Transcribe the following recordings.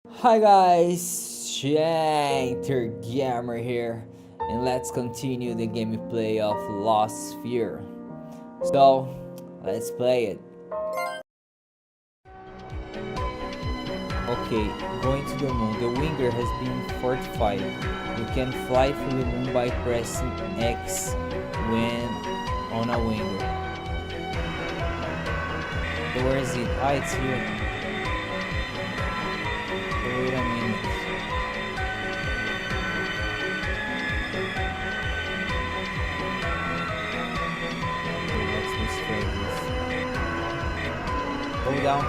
Hi guys, Shinter Gamer here, and let's continue the gameplay of Lost Sphear. So, let's play it. Okay, going to the moon. The winger has been fortified. You can fly through the moon by pressing X when on a winger. So where is it? Ah, it's here. So wait a minute. Let's restore this. Go down.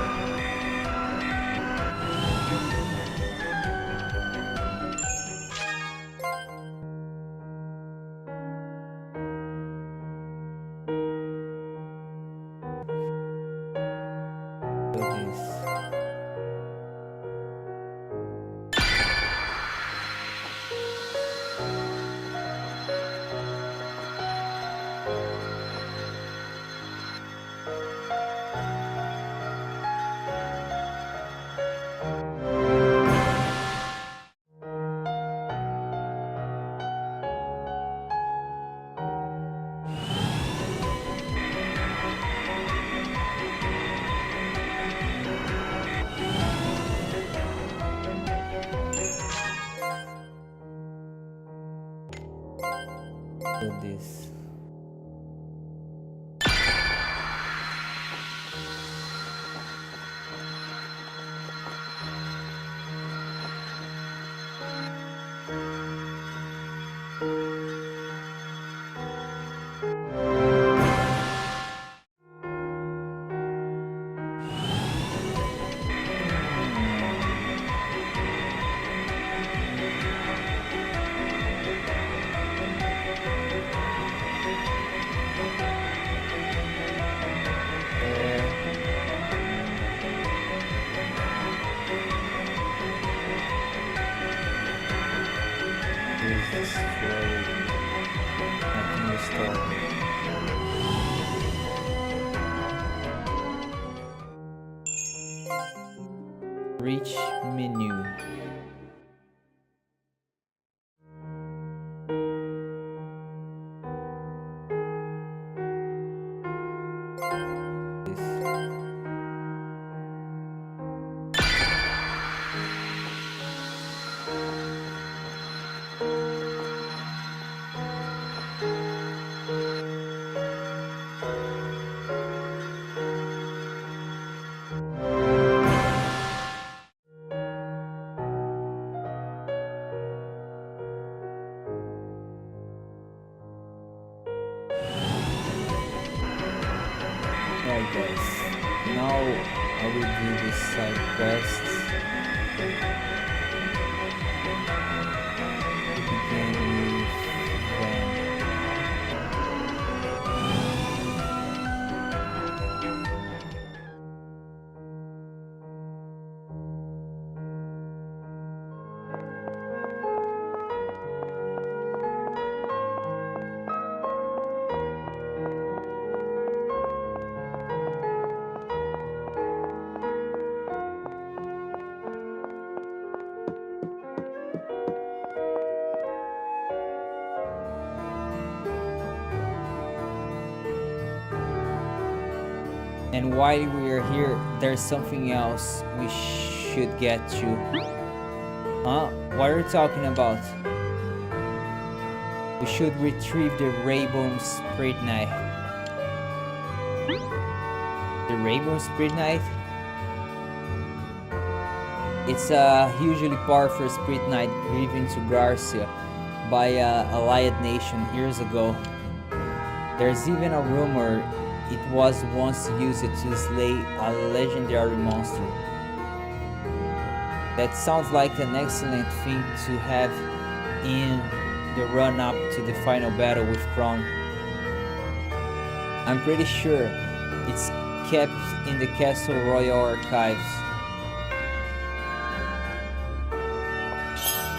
Do this. Do this. Destroyed. Nothing restored. Reach menu. This. Alright guys, now I will do this side quests. Begin with them. And while we are here, there's something else we should get to. Huh? What are you talking about? We should retrieve the Rainbow Spirit Knight. The Rainbow Spirit Knight? It's a hugely powerful Spirit Knight given to Garcia by a allied nation years ago. There's even a rumor it was once used to slay a legendary monster. That sounds like an excellent thing to have in the run-up to the final battle with Kron. I'm pretty sure it's kept in the Castle Royal archives.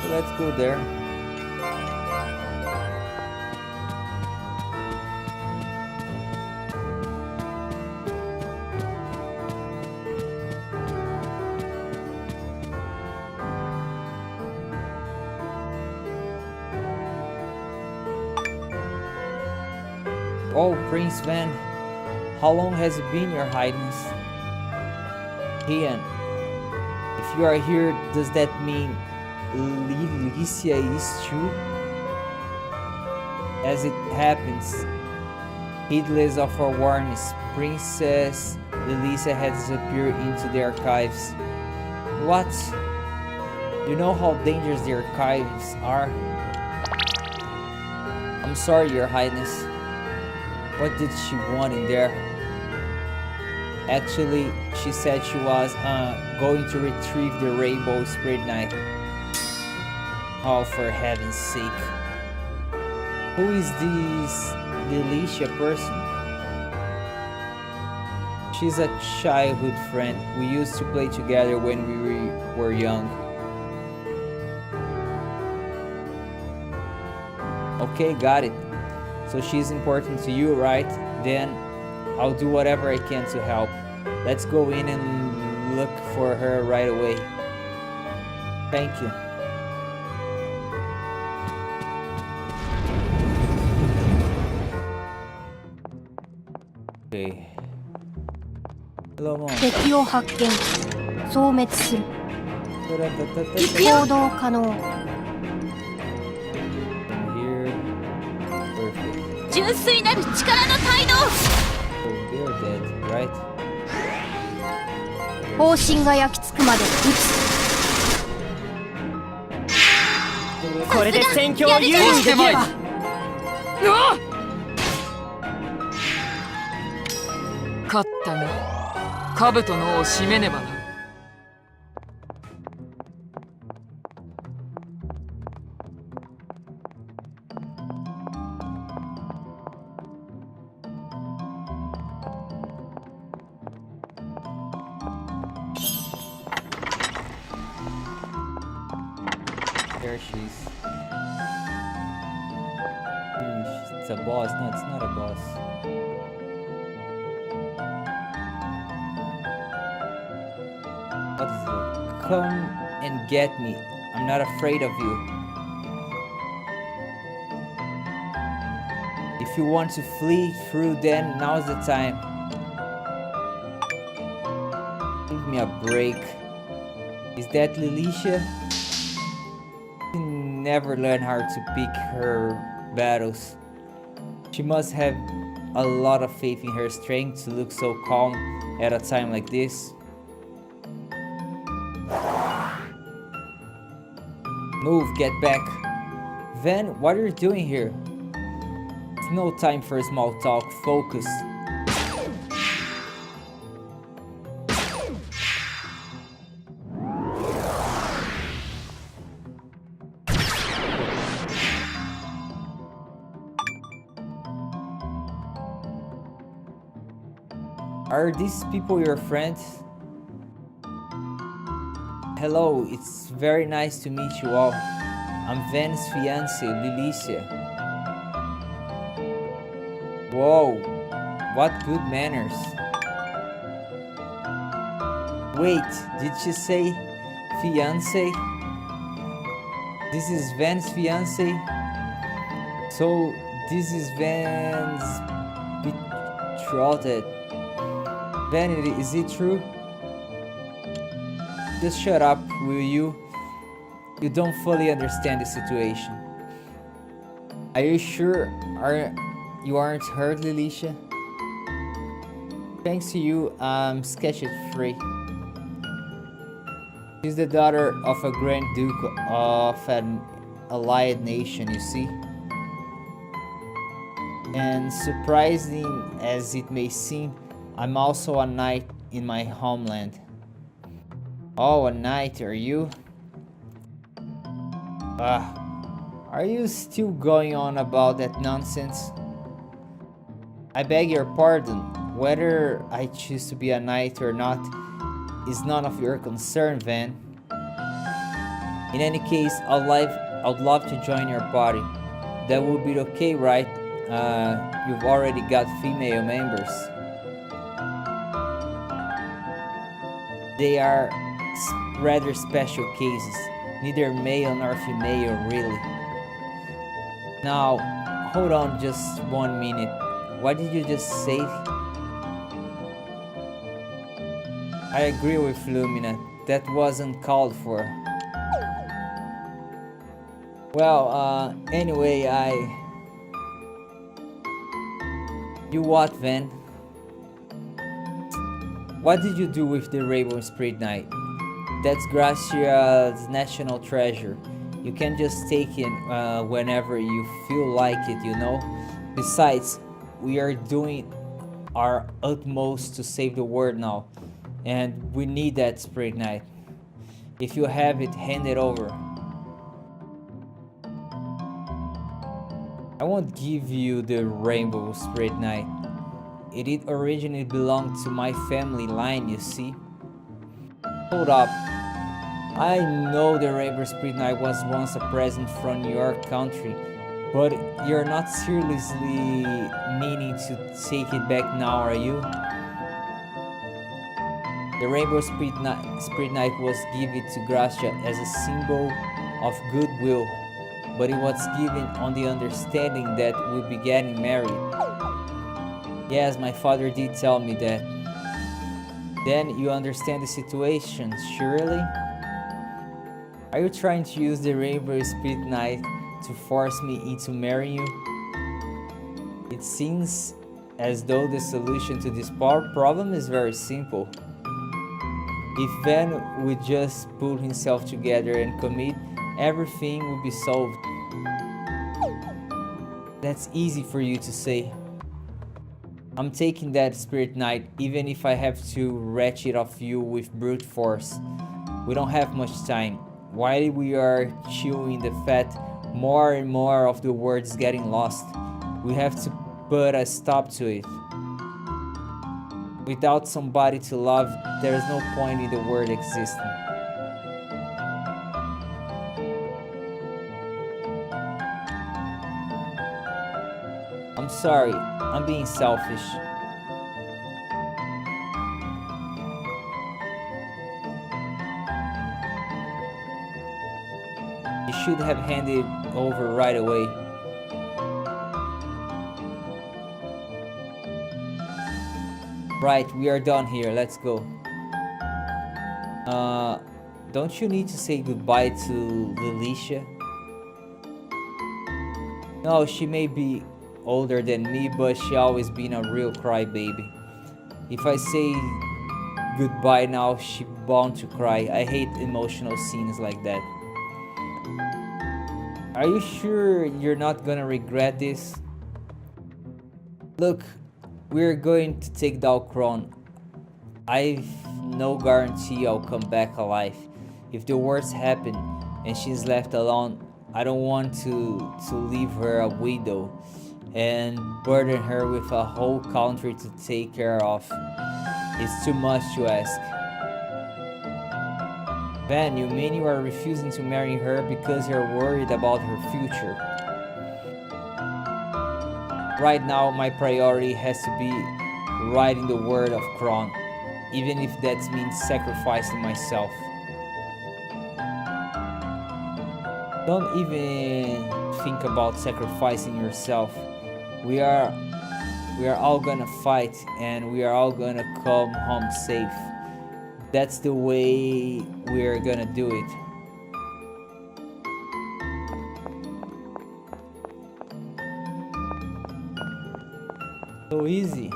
So let's go there. Oh, Prince Van, how long has it been, Your Highness? Ian, if you are here, does that mean Lycia is too? As it happens, heedless of our warnings, Princess Lycia had disappeared into the archives. What? You know how dangerous the archives are? I'm sorry, Your Highness. What did she want in there? Actually, she said she was going to retrieve the Rainbow Spirit Knight. Oh, for heaven's sake. Who is this Lycia person? She's a childhood friend. We used to play together when we were young. Okay, got it. So she's important to you, right? Then I'll do whatever I can to help. Let's go in and look for her right away. Thank you. Okay. Hello, Mom. 敵を発見。消滅する。行動可能。Here. Perfect. 純粋なる力の態度。 So they're dead, right? 方針が焼き付くまで撃つ。これで戦況を優位にできれば。勝ったな。兜の尾を締めねばな。There she is. It's a boss. No, it's not a boss. What is it? Come and get me. I'm not afraid of you. If you want to flee through, then now's the time. Give me a break. Is that Lycia? She never learned how to pick her battles. She must have a lot of faith in her strength to look so calm at a time like this. Move, get back. Van, what are you doing here? It's no time for small talk. Focus. Are these people your friends? Hello, it's very nice to meet you all. I'm Van's fiancée, Lycia. Whoa, what good manners. Wait, did she say fiancé? This is Van's fiancé? So, this is Van's betrothed. Van, is it true? Just shut up, will you? You don't fully understand the situation. Are you sure you aren't hurt, Lycia? Thanks to you, I'm sketched-free. She's the daughter of a Grand Duke of an allied nation, you see? And surprising as it may seem, I'm also a knight in my homeland. Oh, a knight, are you? Are you still going on about that nonsense? I beg your pardon. Whether I choose to be a knight or not is none of your concern, Van. In any case, I'd love to join your party. That would be okay, right? You've already got female members. They are rather special cases, neither male nor female, really. Now, hold on just 1 minute. What did you just say? I agree with Lumina. That wasn't called for. Well, anyway, You what, Van? What did you do with the Rainbow Spirit Knight? That's Gracia's national treasure. You can just take it whenever you feel like it, you know? Besides, we are doing our utmost to save the world now. And we need that Spirit Knight. If you have it, hand it over. I won't give you the Rainbow Spirit Knight. It originally belonged to my family line, you see. Hold up. I know the Rainbow Spirit Knight was once a present from your country, but you're not seriously meaning to take it back now, are you? The Rainbow Spirit Knight was given to Gracia as a symbol of goodwill, but it was given on the understanding that we'll be getting married. Yes, my father did tell me that. Then you understand the situation, surely? Are you trying to use the Rainbow Spirit Knight to force me into marrying you? It seems as though the solution to this problem is very simple. If Van would just pull himself together and commit, everything would be solved. That's easy for you to say. I'm taking that Spirit Knight, even if I have to wrench it off you with brute force. We don't have much time. While we are chewing the fat, more and more of the words getting lost. We have to put a stop to it. Without somebody to love, there is no point in the word existing. I'm sorry, I'm being selfish. You should have handed it over right away. Right, we are done here, let's go. Don't you need to say goodbye to Lilicia? No, she may be older than me, but she always been a real crybaby. If I say goodbye now, she bound to cry. I hate emotional scenes like that. Are you sure you're not gonna regret this? Look, we're going to take down Kron. I've no guarantee I'll come back alive. If the worst happen and she's left alone, I don't want to leave her a widow and burden her with a whole country to take care of. It's too much to ask. Van, you mean you are refusing to marry her because you're worried about her future? Right now, my priority has to be writing the word of Kron, even if that means sacrificing myself. Don't even think about sacrificing yourself. We are all gonna fight and we are all gonna come home safe. That's the way we're gonna do it. So easy.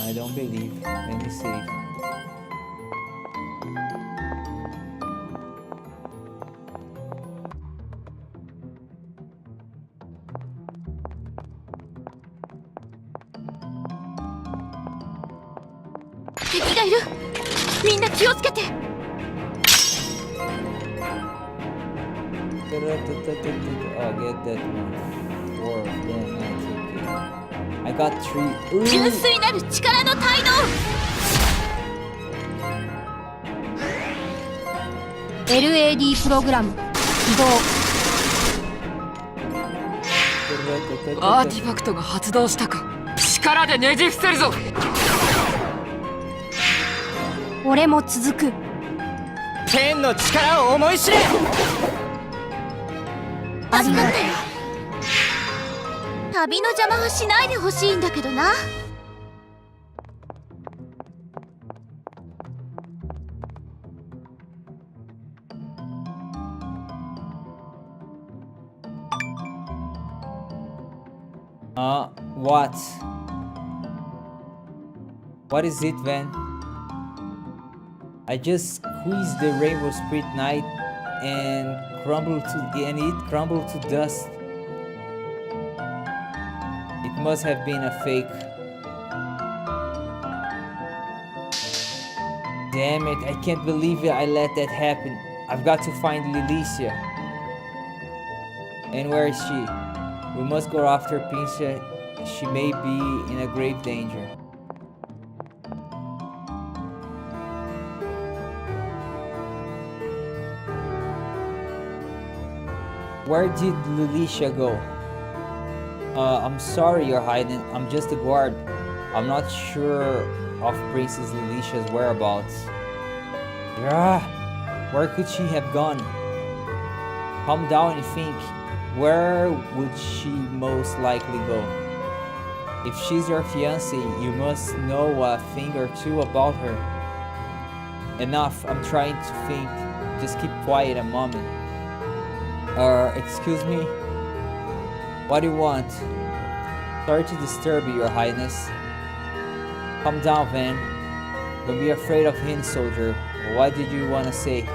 I don't believe. Let me see. Oh, get that one. 4 of them. That's okay. I got 3. 純粋なる力の態度。LAD プログラム起動。アーティファクトが発動したか。力でねじ伏せるぞ。俺も続く。天の力を思い知れ。ありがとう。旅の邪魔はしないでほしいんだけどな。What? What is it, Van? I just squeezed the Rainbow Spirit Knight and it crumbled to dust. It must have been a fake. Damn it, I can't believe it, I let that happen. I've got to find Lilicia. And where is she? We must go after Pinsha. She may be in a grave danger. Where did Lilicia go? I'm sorry, Your Highness. I'm just a guard. I'm not sure of Princess Lilicia's whereabouts. Yeah, where could she have gone? Calm down and think. Where would she most likely go? If she's your fiancée, you must know a thing or two about her. Enough, I'm trying to think. Just keep quiet a moment. Excuse me? What do you want? Sorry to disturb you, Your Highness. Calm down, Van. Don't be afraid of him, soldier. What did you want to say?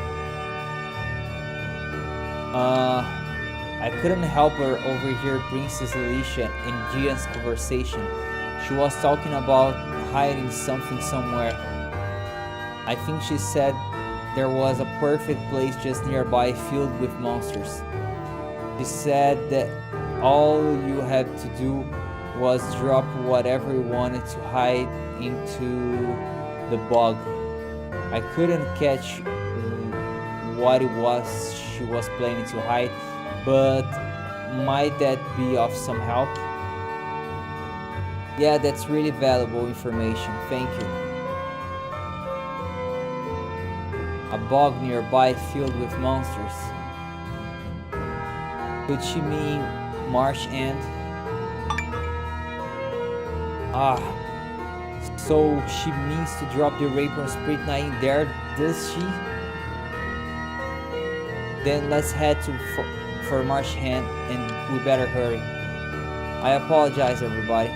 I couldn't help but overhear Princess Alicia and Gian's conversation. She was talking about hiding something somewhere. I think she said there was a perfect place just nearby filled with monsters. She said that all you had to do was drop whatever you wanted to hide into the bog. I couldn't catch what it was she was planning to hide, but might that be of some help? Yeah, that's really valuable information. Thank you. A bog nearby filled with monsters. Could she mean marsh end? So she means to drop the Rainbow Spirit Knight in there, does she? Then let's head for Marsh Hand, and we better hurry. I apologize, everybody.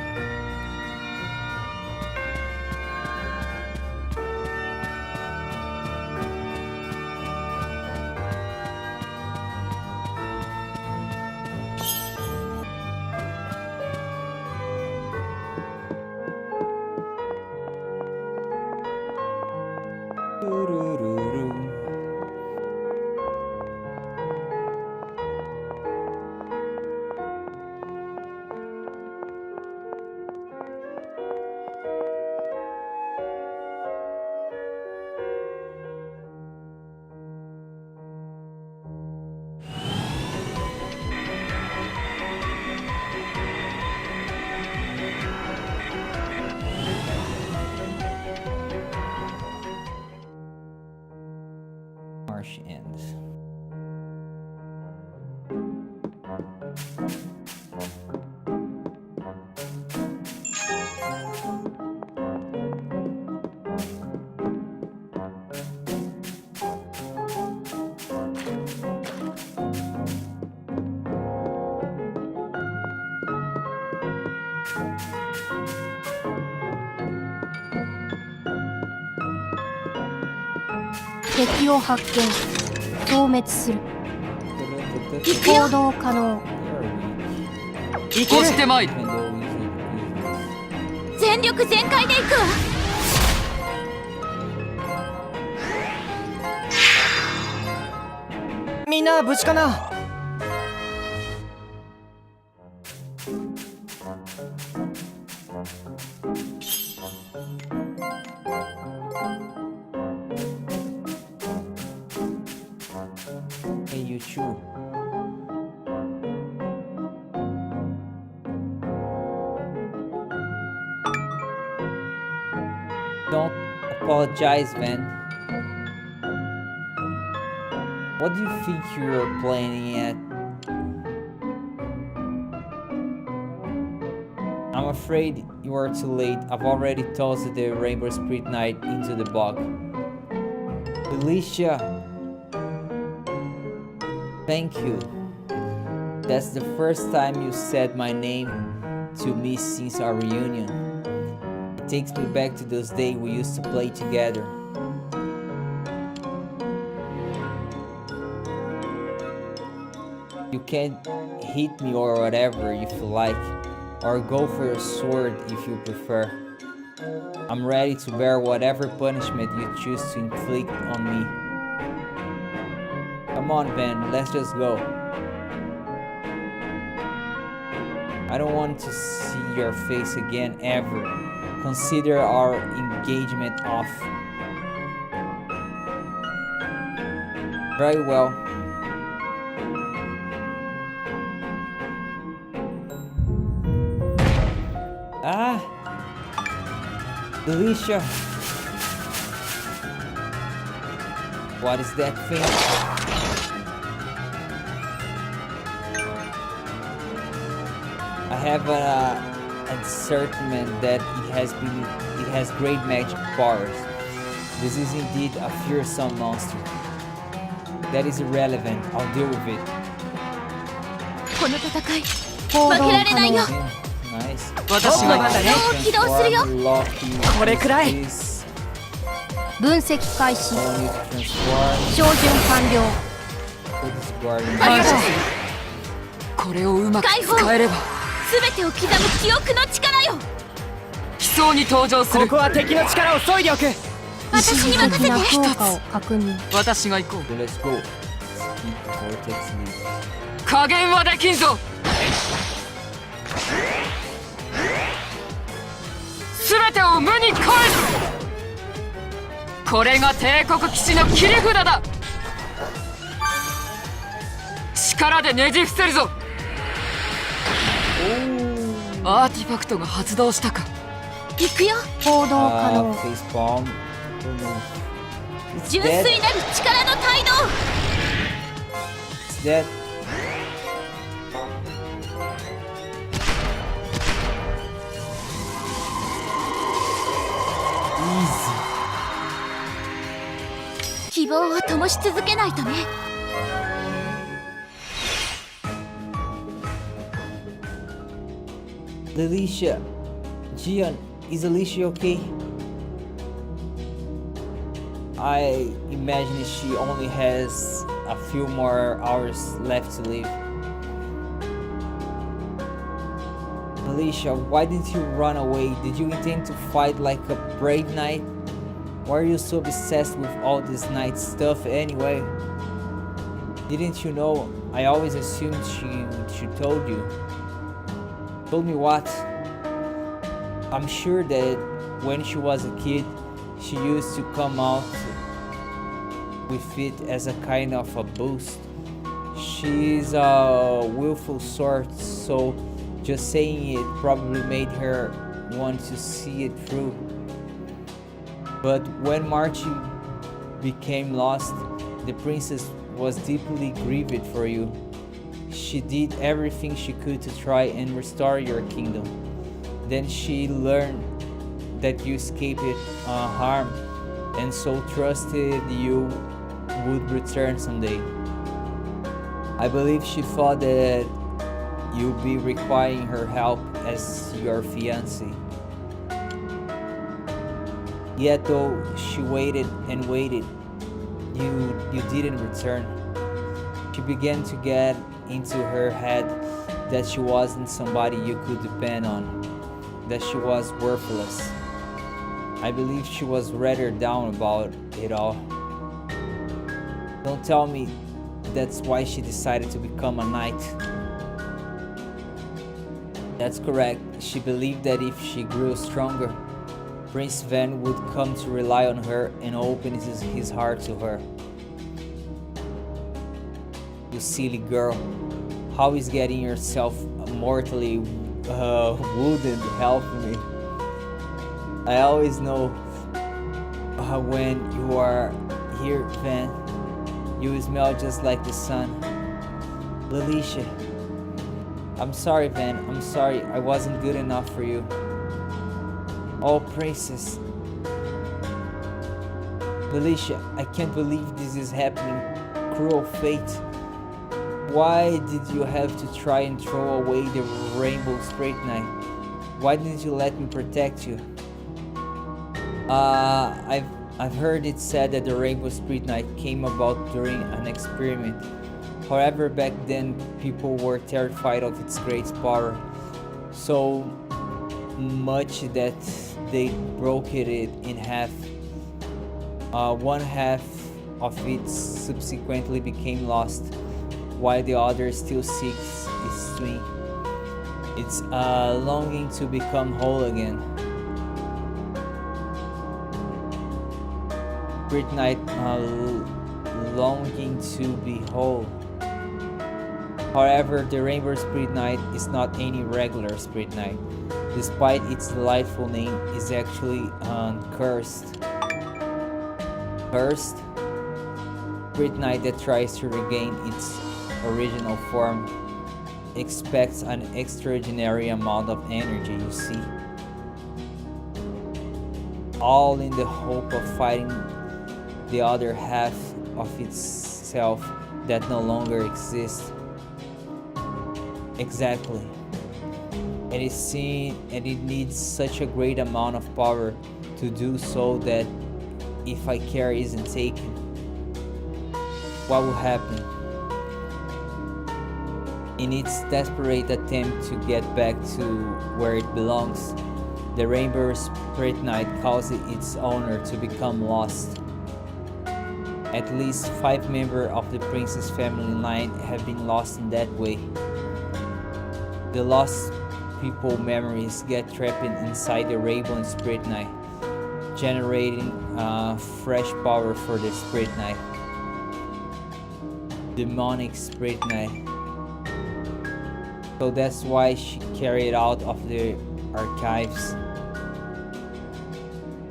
Marsh End.敵を発見、消滅する。行動可能。押してまいる。全力全開で行くわ。みんな無事かな。Hey, you too. Don't apologize, Van. What do you think you're playing at? afraid you are too late. I've already tossed the Rainbow Spirit Knight into the bog. Alicia, thank you. That's the first time you said my name to me since our reunion. It takes me back to those days we used to play together. You can hit me or whatever if you like, or go for a sword if you prefer. I'm ready to bear whatever punishment you choose to inflict on me. Come on, Van, let's just go. I don't want to see your face again ever. Consider our engagement off. Very well. Ah! Alicia! What is that thing? I have a discernment that it has great magic powers. This is indeed a fearsome monster. That is irrelevant. I'll deal with it. この戦い負けられないよ Nice. 私が行こを起動するよ これくらい 分析開始 Only to transform 照準完了 to this guardian. う感謝するこれをうまく使えれば全てを刻む記憶の力よ奇想に登場するここは敵の力を削いでおく私に任せて一つ確認私が行こう So let's go. Speed vortex lead. 加減はできんぞ全てを無に返すこれが帝国騎士の切り札だ力でねじ伏せるぞアーティファクトが発動したか行くよ行動可能 Face palm. It's 純 dead. 粋なる力の態度 It's dead. Easy. 希望を灯し続けないとね Alicia. Gian, is Alicia okay? I imagine she only has a few more hours left to live. Alicia, why didn't you run away? Did you intend to fight like a brave knight? Why are you so obsessed with all this knight stuff anyway? Didn't you know? I always assumed she told you. Told me what? I'm sure that when she was a kid, she used to come out with it as a kind of a boost. She's a willful sort, so just saying it probably made her want to see it through. But when Marchie became lost, the princess was deeply grieved for you. She did everything she could to try and restore your kingdom. Then she learned that you escaped harm, and so trusted you would return someday. I believe she thought that you'd be requiring her help as your fiancé. Yet though she waited and waited, you didn't return. She began to get into her head that she wasn't somebody you could depend on, that she was worthless. I believe she was rather down about it all. Don't tell me that's why she decided to become a knight. That's correct. She believed that if she grew stronger, Prince Van would come to rely on her and open his heart to her. You silly girl. How is getting yourself mortally wounded help me? I always know when you are here, Van. You smell just like the sun. Alicia, I'm sorry, Van. I'm sorry. I wasn't good enough for you. Oh, princess. Felicia, I can't believe this is happening. Cruel fate. Why did you have to try and throw away the rainbow straight knife? Why didn't you let me protect you? I've heard it said that the rainbow spirit knife came about during an experiment. However, back then people were terrified of its great power, so much that they broke it in half. One half of it subsequently became lost, while the other still seeks its twin. It's longing to become whole again. Spirit Knight longing to be whole. However, the Rainbow Spirit Knight is not any regular Spirit Knight. Despite its delightful name, is actually cursed. Cursed? Spirit Knight that tries to regain its original form expects an extraordinary amount of energy, you see. All in the hope of fighting the other half of itself that no longer exists. Exactly. And it needs such a great amount of power to do so that if I care isn't taken, what will happen? In its desperate attempt to get back to where it belongs, the Rainbow Spirit Knight causes its owner to become lost. At least 5 members of the princess family line have been lost in that way. The lost people memories get trapped inside the Rainbow Spirit Knight, generating fresh power for the Spirit Knight. Demonic Spirit Knight. So that's why she carried it out of the archives.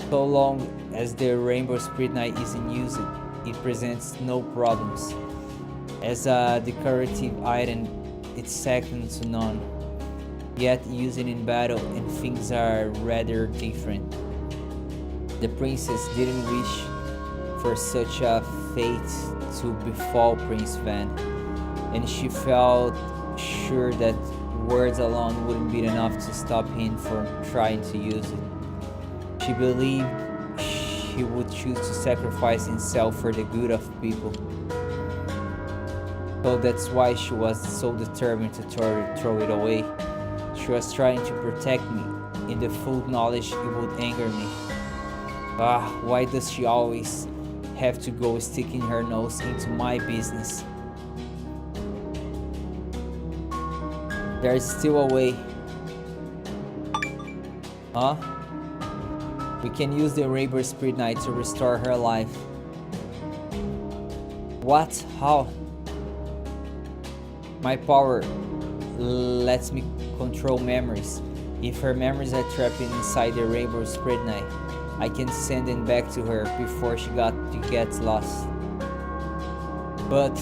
So long as the Rainbow Spirit Knight isn't used, it presents no problems. As a decorative item, it's second to none. Yet used in battle and things are rather different. The princess didn't wish for such a fate to befall Prince Van, and she felt sure that words alone wouldn't be enough to stop him from trying to use it. She believed he would choose to sacrifice himself for the good of people. So that's why she was so determined to throw it away. She was trying to protect me, in the full knowledge it would anger me. Why does she always have to go sticking her nose into my business? There's still a way. Huh? We can use the Rainbow Spirit Knight to restore her life. What? How? My power lets me control memories. If her memories are trapped inside the Rainbow Spirit Knight, I can send them back to her before she gets lost. But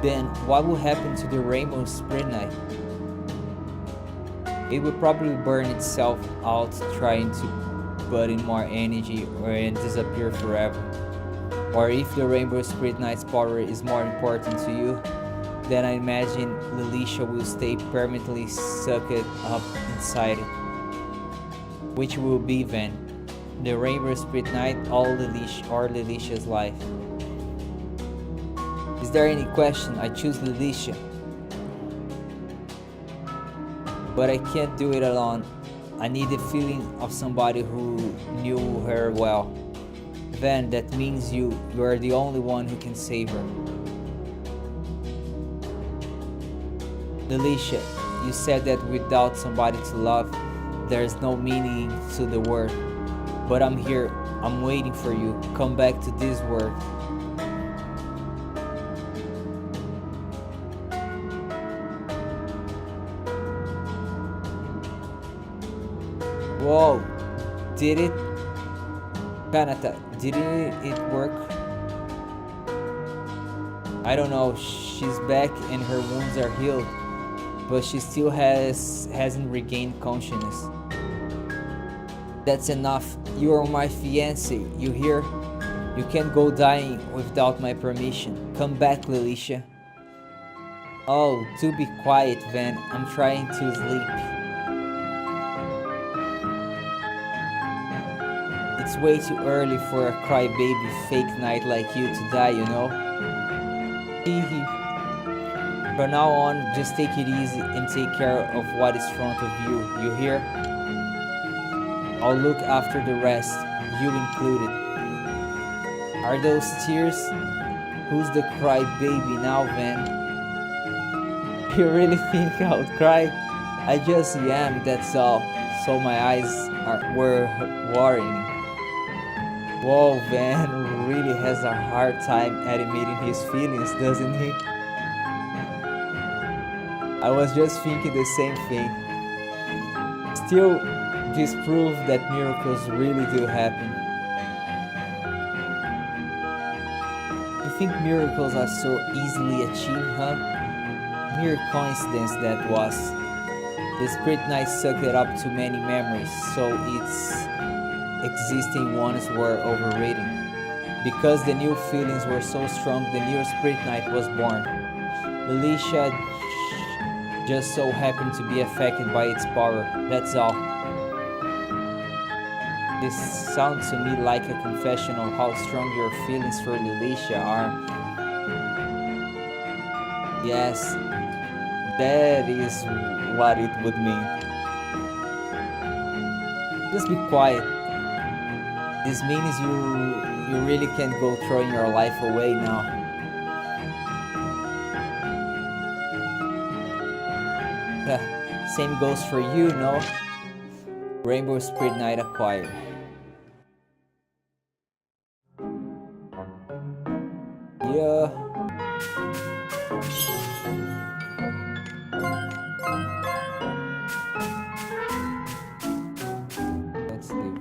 then what will happen to the Rainbow Spirit Knight? It will probably burn itself out trying to put in more energy and disappear forever. Or if the Rainbow Spirit Knight's power is more important to you, then I imagine Lelicia will stay permanently sucked up inside it. Which will be then the Rainbow Spirit Knight or Lelicia's life. Is there any question? I choose Lelicia. But I can't do it alone. I need the feeling of somebody who knew her well. Then that means you are the only one who can save her. Lelicia, you said that without somebody to love, there's no meaning to the world. But I'm here, I'm waiting for you. Come back to this world. Whoa, did it? Kanata, didn't it work? I don't know, she's back and her wounds are healed. but she still hasn't regained consciousness. That's enough. You are my fiancé, you hear? You can't go dying without my permission. Come back, Lilisha. Oh, do be quiet, Van. I'm trying to sleep. It's way too early for a crybaby fake knight like you to die, you know? Hee. From now on, just take it easy and take care of what is front of you, you hear? I'll look after the rest, you included. Are those tears? Who's the crybaby now, Van? You really think I would cry? I just am, that's all. So my eyes were watering. Whoa, Van really has a hard time admitting his feelings, doesn't he? I was just thinking the same thing. Still, this proves that miracles really do happen. You think miracles are so easily achieved, huh? Mere coincidence that was. The Spirit Knight sucked it up too many memories, so its existing ones were overrated. Because the new feelings were so strong, the new Spirit Knight was born. Alicia just so happened to be affected by its power, that's all. This sounds to me like a confession of how strong your feelings for Lilisha are. Yes, that is what it would mean. Just be quiet. This means you really can't go throwing your life away now. Same goes for you, no? Rainbow Spirit Knight acquired. Yeah. Let's leave.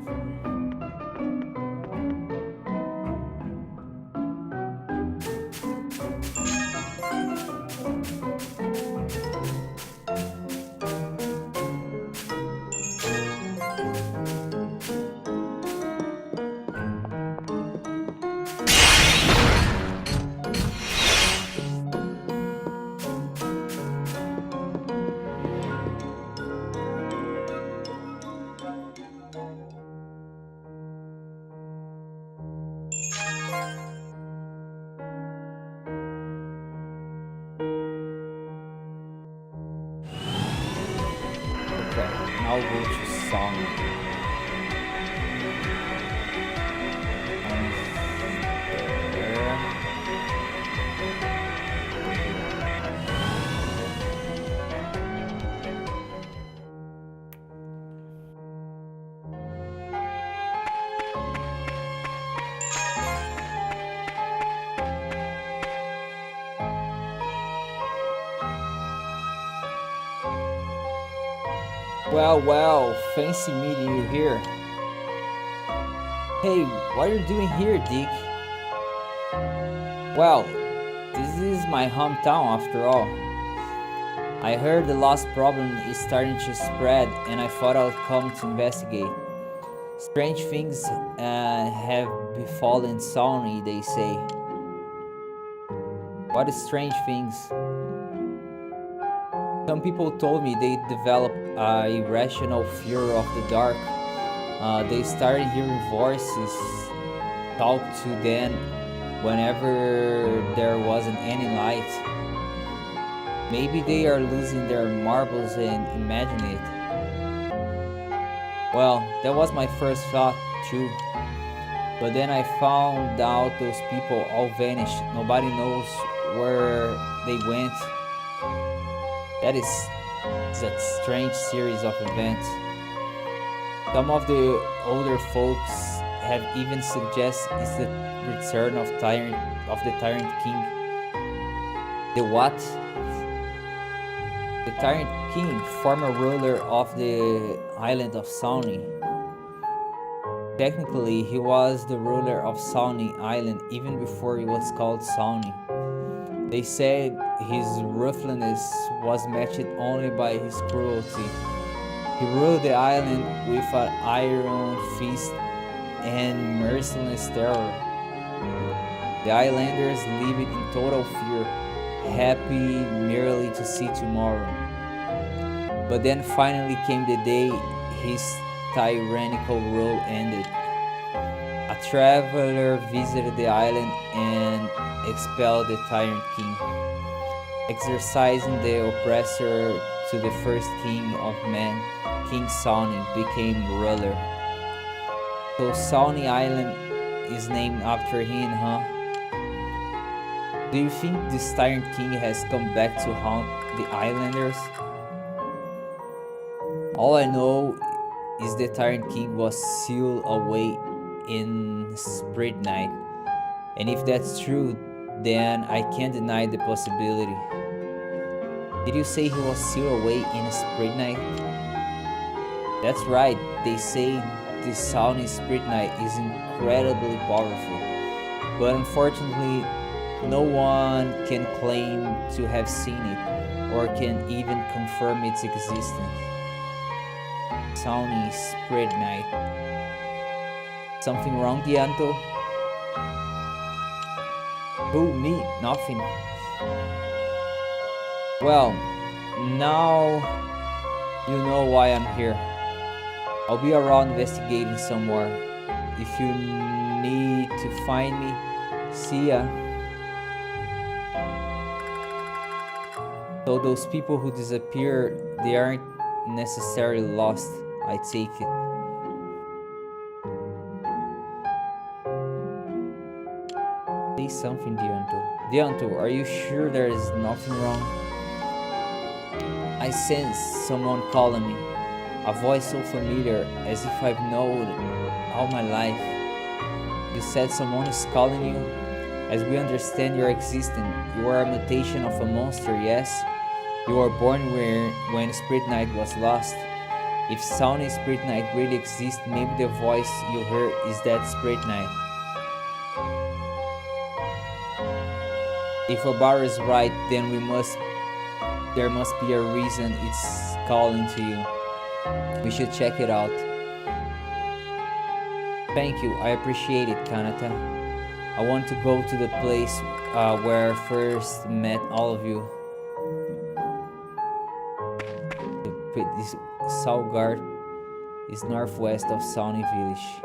Okay, now go to song. There. Well, fancy meeting you here. Hey, what are you doing here, Dick? Well, this is my hometown after all. I heard the lost problem is starting to spread and I thought I'd come to investigate. Strange things have befallen Sawney, they say. What is strange things? Some people told me they developed a irrational fear of the dark. They started hearing voices talk to them whenever there wasn't any light. Maybe they are losing their marbles and imagine it. Well, that was my first thought too. But then I found out those people all vanished. Nobody knows where they went. That is a strange series of events. Some of the older folks have even suggested it's the return of the Tyrant King. The what? The Tyrant King, former ruler of the island of Sawney. Technically, he was the ruler of Sawney Island even before it was called Sawney. They said his ruthlessness was matched only by his cruelty. He ruled the island with an iron fist and merciless terror. The islanders lived in total fear, happy merely to see tomorrow. But then finally came the day his tyrannical rule ended. A traveler visited the island and expelled the tyrant king, exorcising the oppressor to the first king of men. King Sawney became ruler. So Sawney Island is named after him, huh? Do you think this tyrant king has come back to haunt the islanders? All I know is the tyrant king was sealed away in Spring Night. And if that's true, then I can't deny the possibility. Did you say he was sealed away in a Spring Night? That's right, they say the Sawney Spring Night is incredibly powerful. But unfortunately, no one can claim to have seen it or can even confirm its existence. Sawney Spring Night. Something wrong, Dianto? Who, me? Nothing. Well, now you know why I'm here. I'll be around investigating somewhere. If you need to find me, see ya. So those people who disappear, they aren't necessarily lost, I take it. Say something, Dianto. Dianto, are you sure there is nothing wrong? I sense someone calling me. A voice so familiar, as if I've known all my life. You said someone is calling you? As we understand your existence, you are a mutation of a monster, yes? You were born when Spirit Night was lost. If Sawney Spirit Night really exists, maybe the voice you heard is that Spirit Night. If Obara is right, then there must be a reason it's calling to you. We should check it out. Thank you, I appreciate it, Kanata. I want to go to the place where I first met all of you. This Salgard is northwest of Sawney Village.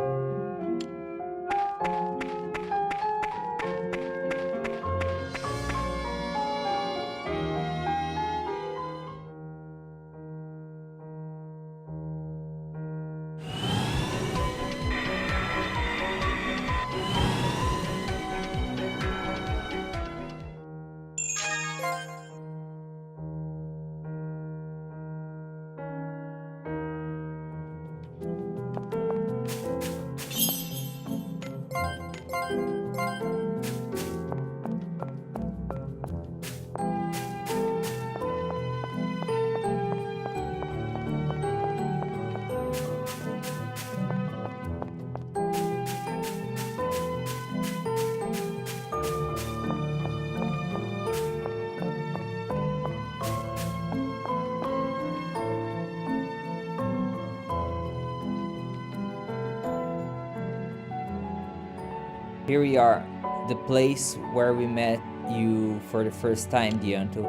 Here we are, the place where we met you for the first time, Dianto.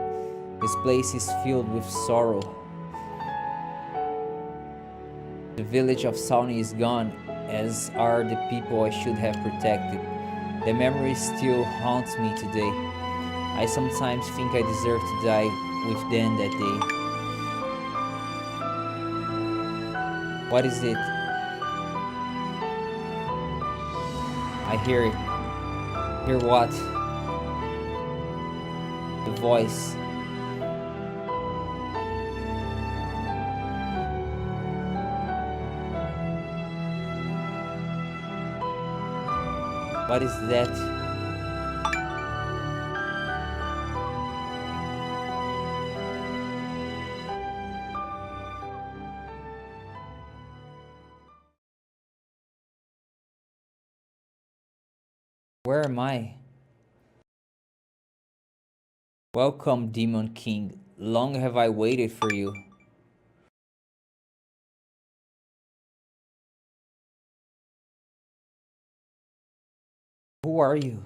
This place is filled with sorrow. The village of Sawney is gone, as are the people I should have protected. The memory still haunts me today. I sometimes think I deserve to die with them that day. What is it? I hear it. Hear what? The voice. What is that? Where am I? Welcome, Demon King. Long have I waited for you. Who are you?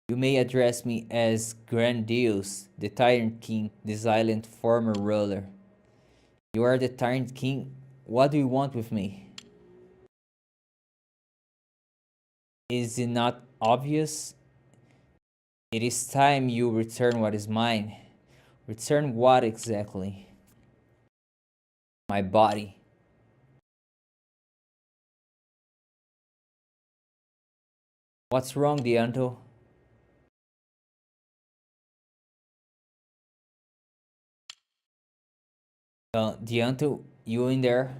You may address me as Grandiose, the Tyrant King, the silent former ruler. You are the Tyrant King. What do you want with me? Is it not obvious? It is time you return what is mine. Return what exactly? My body. What's wrong, Dianto? Dianto, you in there?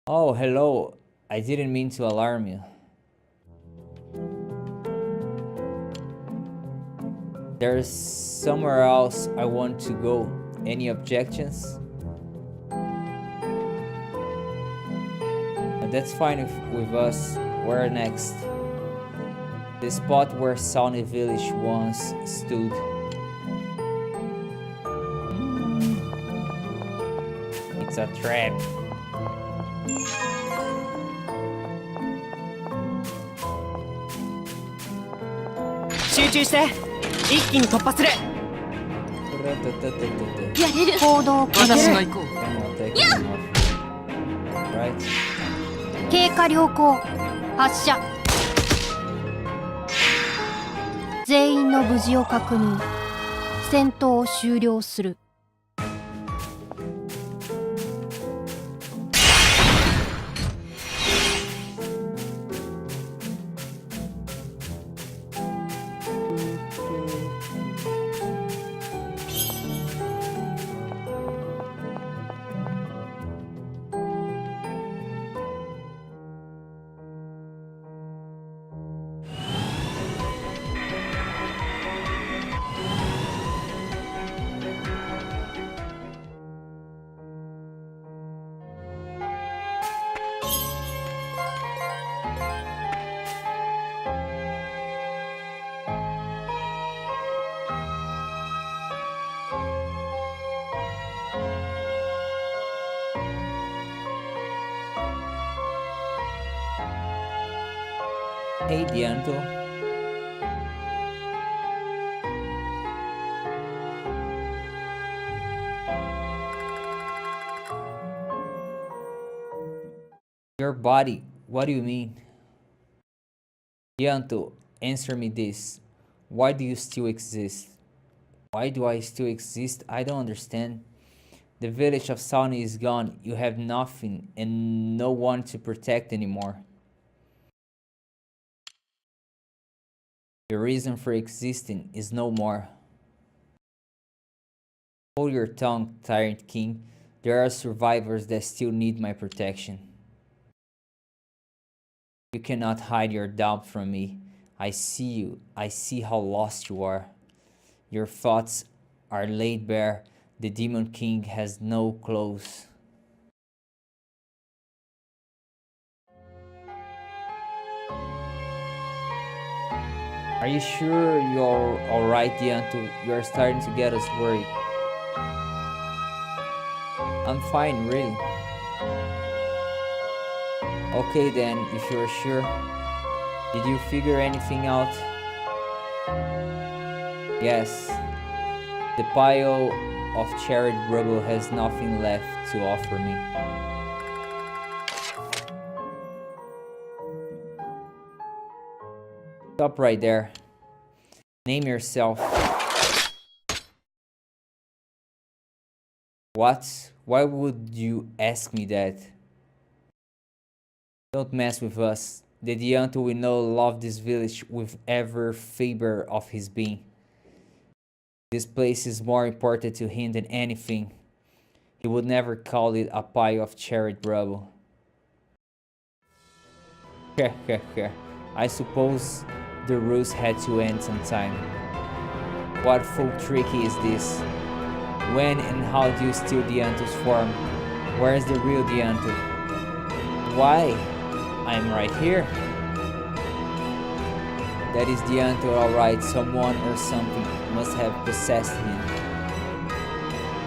Oh, hello. I didn't mean to alarm you. There's somewhere else I want to go. Any objections? That's fine with us. Where next? The spot where Sawney Village once stood. It's a trap.行動をかける。私が行こう。 Right. 経過良好。発射。全員の無事を確認。戦闘を終了する。Hey, Dianto. Your body, what do you mean? Dianto, answer me this. Why do you still exist? Why do I still exist? I don't understand. The village of Sawney is gone. You have nothing and no one to protect anymore. Your reason for existing is no more. Hold your tongue, Tyrant King. There are survivors that still need my protection. You cannot hide your doubt from me. I see you. I see how lost you are. Your thoughts are laid bare. The Demon King has no clothes. Are you sure you're alright, Dianto? You're starting to get us worried. I'm fine, really. Okay then, if you're sure. Did you figure anything out? Yes. The pile of charred rubble has nothing left to offer me. Stop right there. Name yourself. What? Why would you ask me that? Don't mess with us. The Dianto we know loved this village with every fiber of his being. This place is more important to him than anything. He would never call it a pile of charred rubble. I suppose the ruse had to end sometime. What fool tricky is this? When and how do you steal Dianto's form? Where is the real Dianto? Why? I'm right here. That is the answer, alright. Someone or something must have possessed him.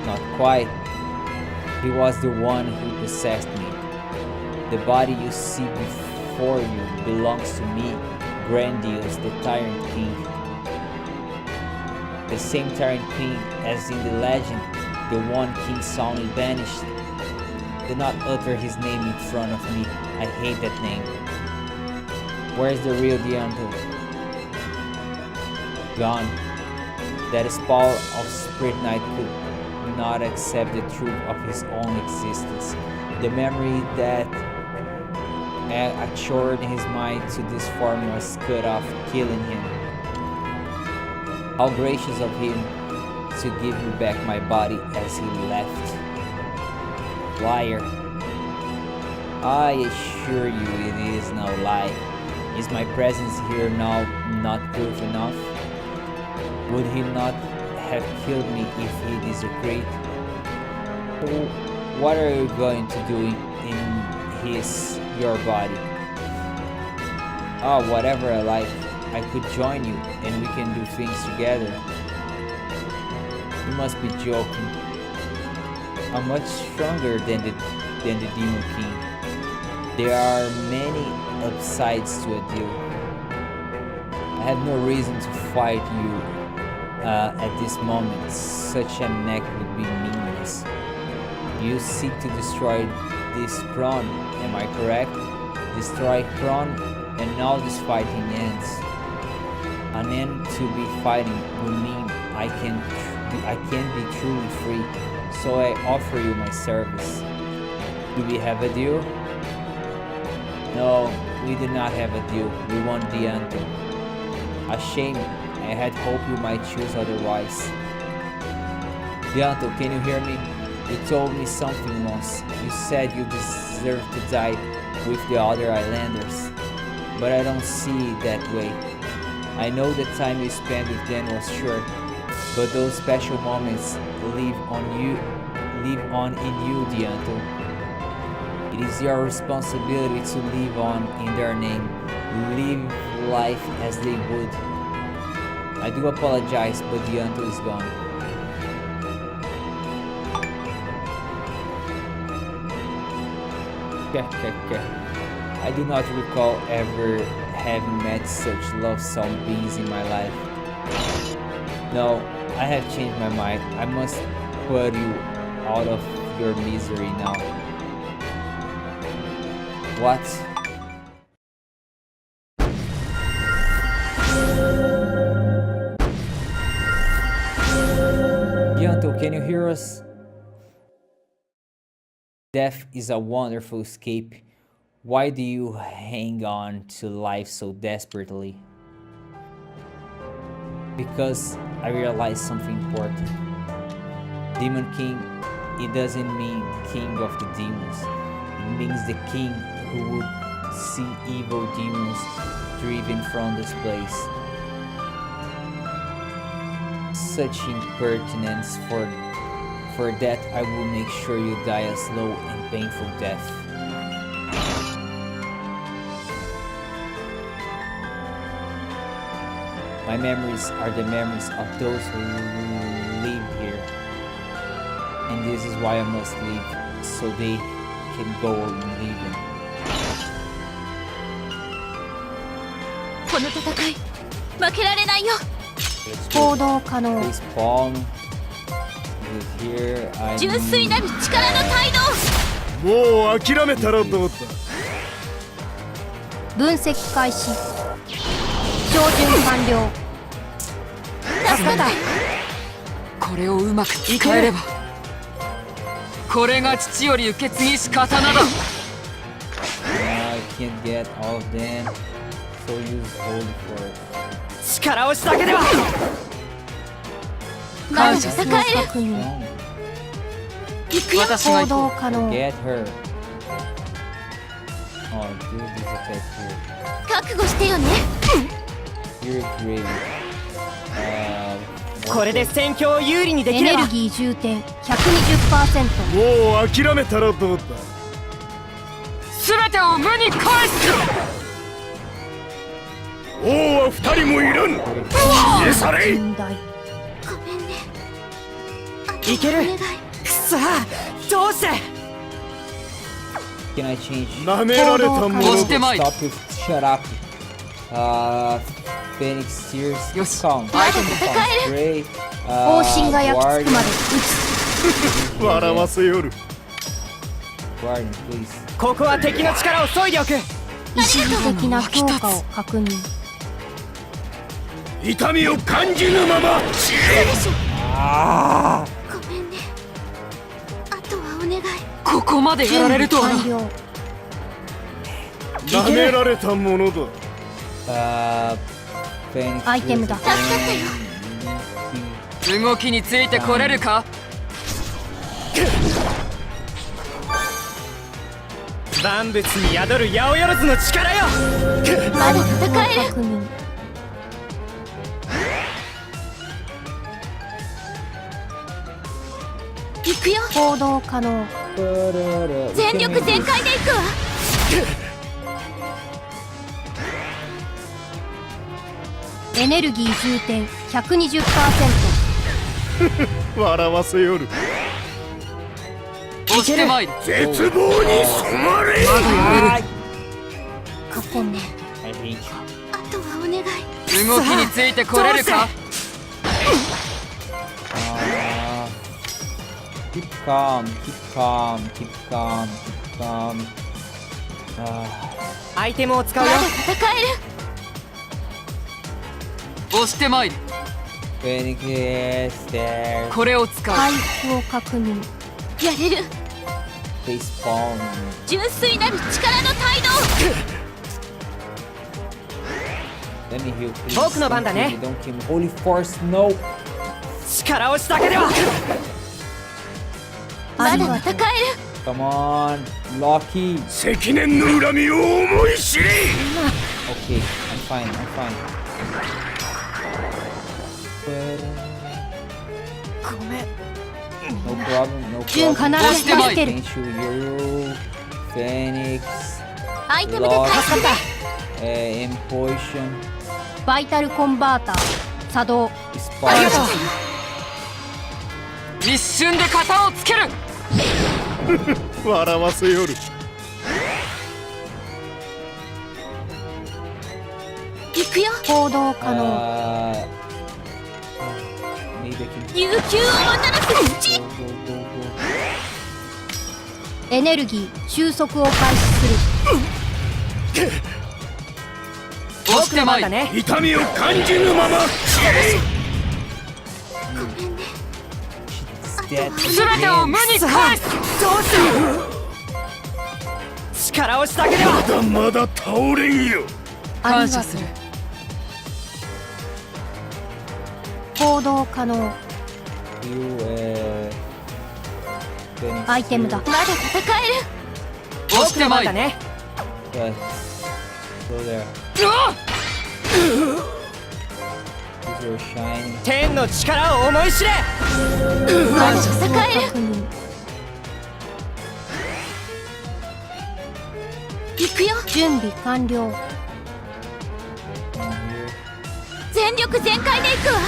Not quite. He was the one who possessed me. The body you see before you belongs to me, Grandiose, the Tyrant King. The same Tyrant King as in the legend, the one King Sawney banished. Do not utter his name in front of me. I hate that name. Where's the real Dianto? Gone. That Paul of Spirit Knight could not accept the truth of his own existence. The memory that assured his mind to this form was cut off, killing him. How gracious of him to give me back my body as he left. Liar. I assure you it is no lie. Is my presence here now not proof enough? Would he not have killed me if he disagreed? So what are you going to do in your body? Oh, whatever I like. I could join you and we can do things together. You must be joking. I'm much stronger than the Demon King. There are many upsides to a deal. I have no reason to fight you at this moment. Such an act would be meaningless. You seek to destroy this crown, am I correct? Destroy crown and now this fighting ends. An end to be fighting will mean I can be truly free, so I offer you my service. Do we have a deal? No, we do not have a deal. We want Dianto. A shame. I had hoped you might choose otherwise. Dianto, can you hear me? You told me something once. You said you deserve to die with the other islanders. But I don't see it that way. I know the time you spent with them was short, but those special moments live on in you, Dianto. It is your responsibility to live on in their name, live life as they would. I do apologize, but Dianto is gone. I do not recall ever having met such lovesome beings in my life. No, I have changed my mind. I must put you out of your misery now. What? Dianto, can you hear us? Death is a wonderful escape. Why do you hang on to life so desperately? Because I realized something important. Demon King, it doesn't mean King of the Demons. It means the King who would see evil demons driven from this place. Such impertinence. For that I will make sure you die a slow and painful death. My memories are the memories of those who live here. And this is why I must leave, so they can go on living. この戦い負けられないよ。 Let's 行 go. 動可能。 This palm is here. I 純粋なる力の態度。もう諦めたらどうだ。分析開始。照準完了。助かった。これをうまく使えれば、これが父より受け継ぎし刀だ。I can't get all of them, so use hold for it. 力押しだけでは。まだ戦える。 Strong. 行くよ。行動可能。 Get her. Oh, do this attack here. 覚悟してよね。 You're great. これで戦況を有利にでエきれば。ネルギー充填 120%。 もう諦めたらどうだ。全てを無に返す。王はは二人もいらん。消され。甚大。ごめんね。いけるお願い。くそどうして Can I change? 舐められたもの押してだ。まいる。 Stop it. Shut up. Phoenix Tears. よし Calm. アイテム Spray. 方針が焼き付くまで Guardian. 笑わせよる。 Guardian, please. ここは敵の力を削いでおく。撃つ。意識的な強化を確認。痛みを感じぬまま死ね。ごめんね。あとはお願い。ここまでやられるとはな。完了。舐められたものだ。Phoenix アイテムだ。 Tears. 動きについてこれるか。万物に宿る八百万の力よ。まだ戦える。確認。行くよ。行動可能。全力全開で行くわ。エネルギー充填 120%。笑わせよる。押してまいる。絶望に染まれ。ごめんね。 I hate you. あとはお願い。動きについてこれるか。 Keep calm, keep calm, keep calm, keep calm. アイテムを使うまよ。だ戦える。押してまいる。 Phoenix there. これを使う。回復を確認。やれる。 Face palm. 純粋なる力の態度。 Let me heal, please. 僕の番だね。 Don't kill me. Holy force, no. 力押しだけでは。まだ戦える。 Come on, Loki. 積年の恨みを思い知れ。 Okay, I'm fine, I'm fine. ごめん。 No problem, no 純 problem. 必ず助ける。 Thank you, Phoenix. アイテムで返すね。 In potion. バイタルコンバーター作動。 Spark. 一瞬で型をつける。笑わせよる。行くよ。行動可能。 Maybe I can 悠久をもたらすうち。 go, go, go, go. エネルギー収束を開始する。押してまいる。ね。痛みを感じぬまま死ね。ごめんね。 Dead 全てを無に返す。どうして力押しだけでは。まだまだ倒れんよ。ありがとう感謝する。。行動可能。 You, Phoenix アイテムだ。まだ戦える。押してまいる。ね。 Yes. Go there. うわっ These are shiny. 天の力を思い知れ。まだ戦える。確認。行くよ。準備完了。 Come on here. 全力全開で行くわ。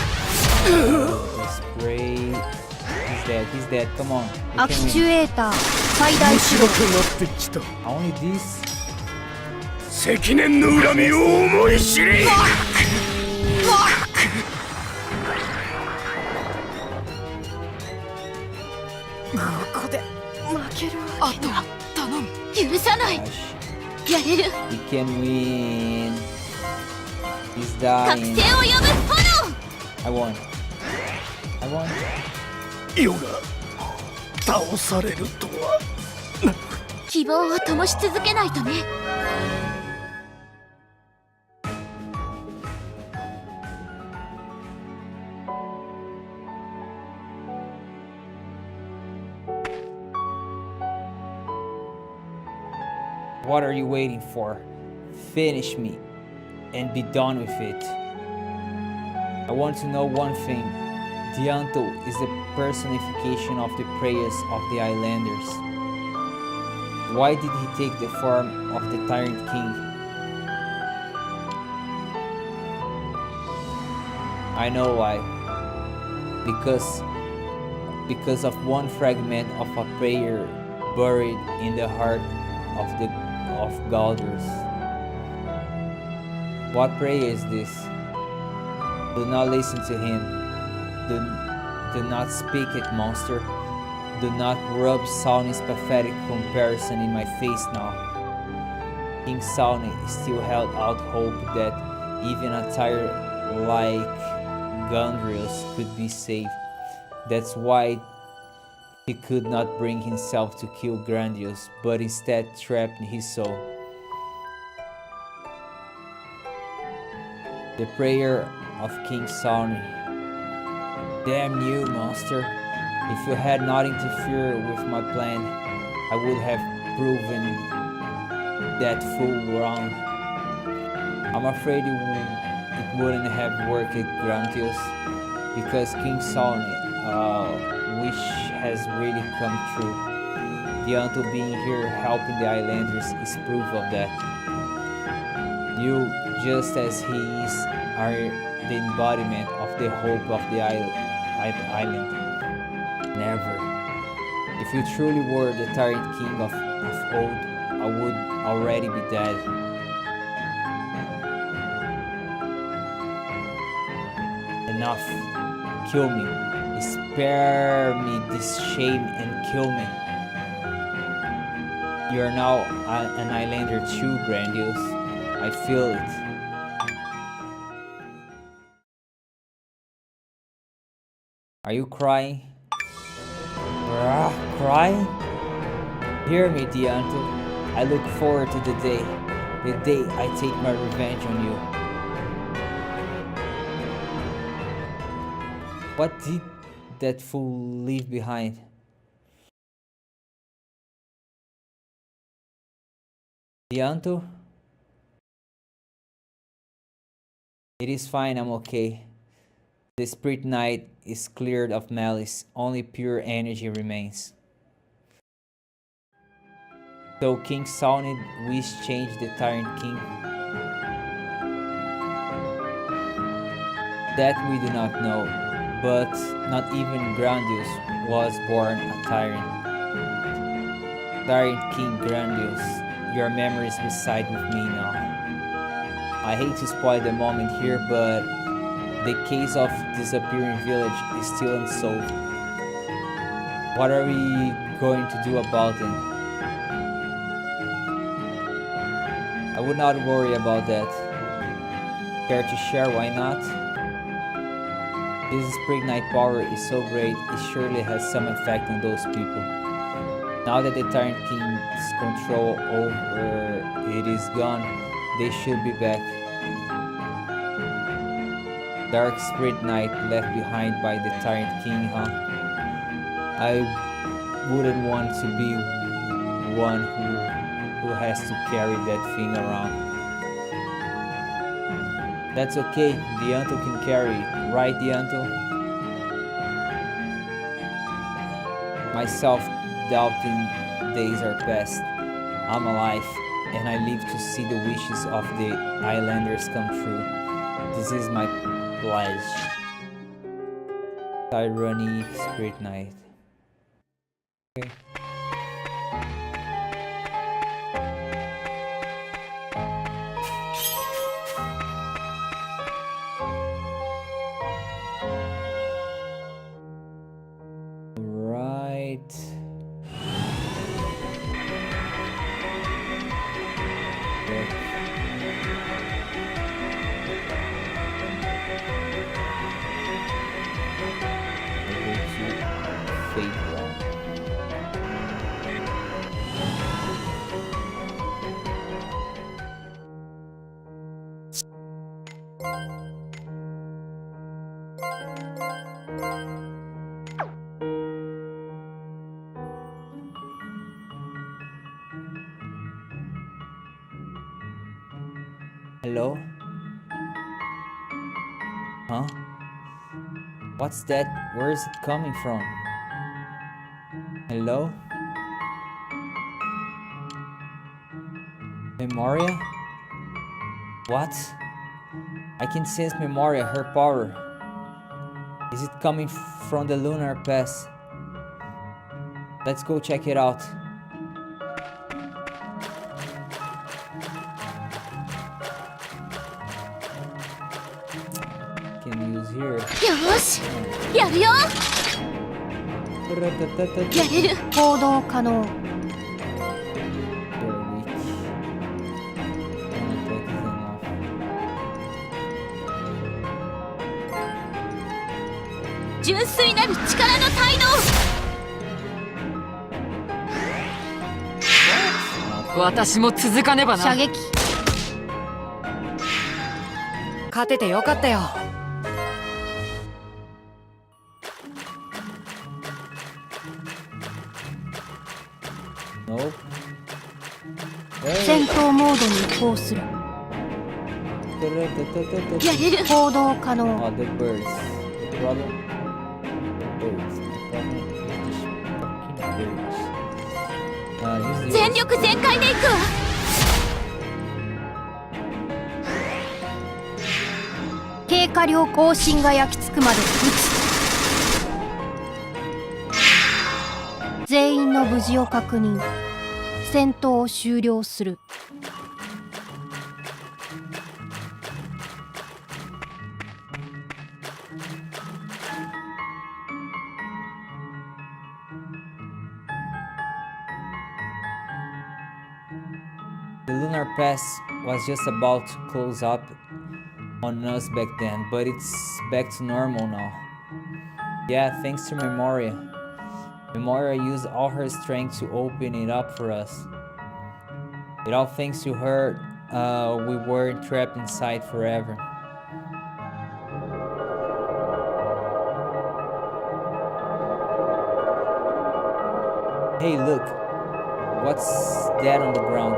Spray. He's dead. He's dead. Come on. ア We ク can チュ win. エーター最大面出白く力。なってきた。 Only this. 積年の恨みを思い知れ。ここで負けるわ。あとは頼む。許さない。 Gosh. やれる。 We can win. He's 覚 dying. 醒を呼ぶ炎。 I won. I won. 世が倒されるとは。希望を灯し続けないとね。 What are you waiting for? Finish me and be done with it. I want to know one thing. Dianto is the personification of the prayers of the islanders. Why did he take the form of the tyrant king? I know why. Because of one fragment of a prayer buried in the heart of Galders. What prayer is this? Do not listen to him. Do not speak it, monster. Do not rub Sauni's pathetic comparison in my face now. King Sauni still held out hope that even a tyrant like Gandrius could be saved. That's why he could not bring himself to kill Grandius, but instead trapped his soul. The prayer of King Sauni. Damn you, monster. If you had not interfered with my plan, I would have proven that fool wrong. I'm afraid it wouldn't have worked, Grandius, because King Sauni wish has really come true. The Anto being here helping the islanders is proof of that. You, just as he is, are the embodiment of the hope of the island. Never. If you truly were the tyrant king of old, I would already be dead. Enough. Kill me. Spare me this shame and kill me. You are now an islander too, Grandius. I feel it. Are you crying? Crying? Hear me, Dianto. I look forward to the day I take my revenge on you. What did that fool leave behind? Dianto? It is fine, I'm okay. The Spirit Knight is cleared of malice, only pure energy remains. So King Saunid wish change the Tyrant King? That we do not know, but not even Grandius was born a tyrant. Tyrant King Grandius, your memories reside with me now. I hate to spoil the moment here, but the case of disappearing village is still unsolved. What are we going to do about it? I would not worry about that. Care to share, why not? This Spring Knight power is so great, it surely has some effect on those people. Now that the Tyrant King's control over it is gone, they should be back. Dark Spirit Knight left behind by the Tyrant King, huh? I wouldn't want to be one who has to carry that thing around. That's okay, Dianto can carry it, right Dianto? My self-doubting days are past. I'm alive, and I live to see the wishes of the islanders come true. This is my pledge. Tyranny Spirit Knight. Okay. Right. Hello? Huh? What's that? Where is it coming from? Hello? Memoria? What? I can sense Memoria, her power. Is it coming from the lunar pass? Let's go check it out. Can use here. よーしやるよやれる行動可能 純粋なる力の態度私も続かねばな。射撃勝ててよかったよ。Nope. 戦闘モードに移行するやれる行動可能 Oh, the birds. The problem? The birds. The problem is the fucking birds. Use the 全力全開でいくわ経過量更新が焼き付くまで撃つ全員の無事を確認戦闘を終了する The lunar pass was just about to close up on us back then, but it's back to normal now. Yeah, thanks to Memoria. Memoria used all her strength to open it up for us. It all thanks to her, we weren't trapped inside forever. Hey, look. What's that on the ground?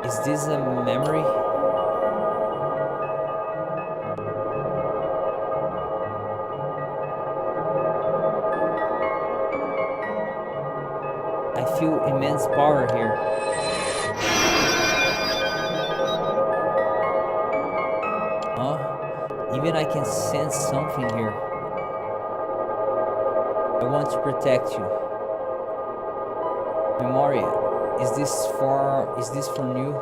Is this a memory? I feel immense power here. Huh? Even I can sense something here. I want to protect you. Memoria, is this from you?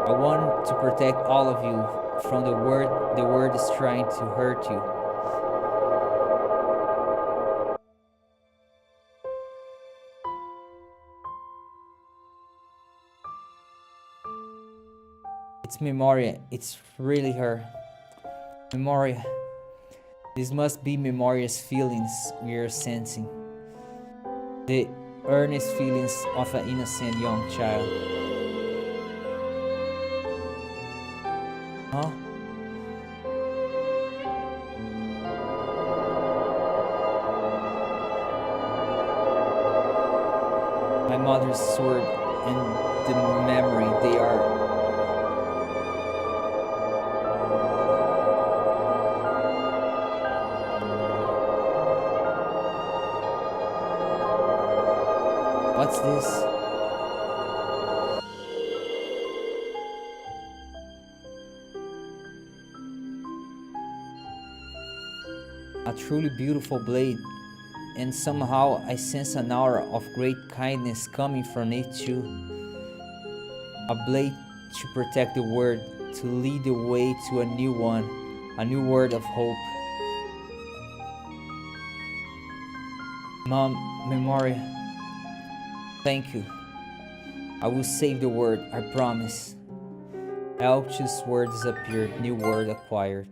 I want to protect all of you from the word is trying to hurt you. It's Memoria, it's really her. Memoria. This must be Memoria's feelings we are sensing. The earnest feelings of an innocent young child. Huh? My mother's sword and the memory, they are... What's this? A truly beautiful blade, and somehow I sense an aura of great kindness coming from it too. A blade to protect the world, to lead the way to a new one, a new world of hope. Mom, Memoria. Thank you. I will save the world, I promise. Elch's word disappeared, new word acquired.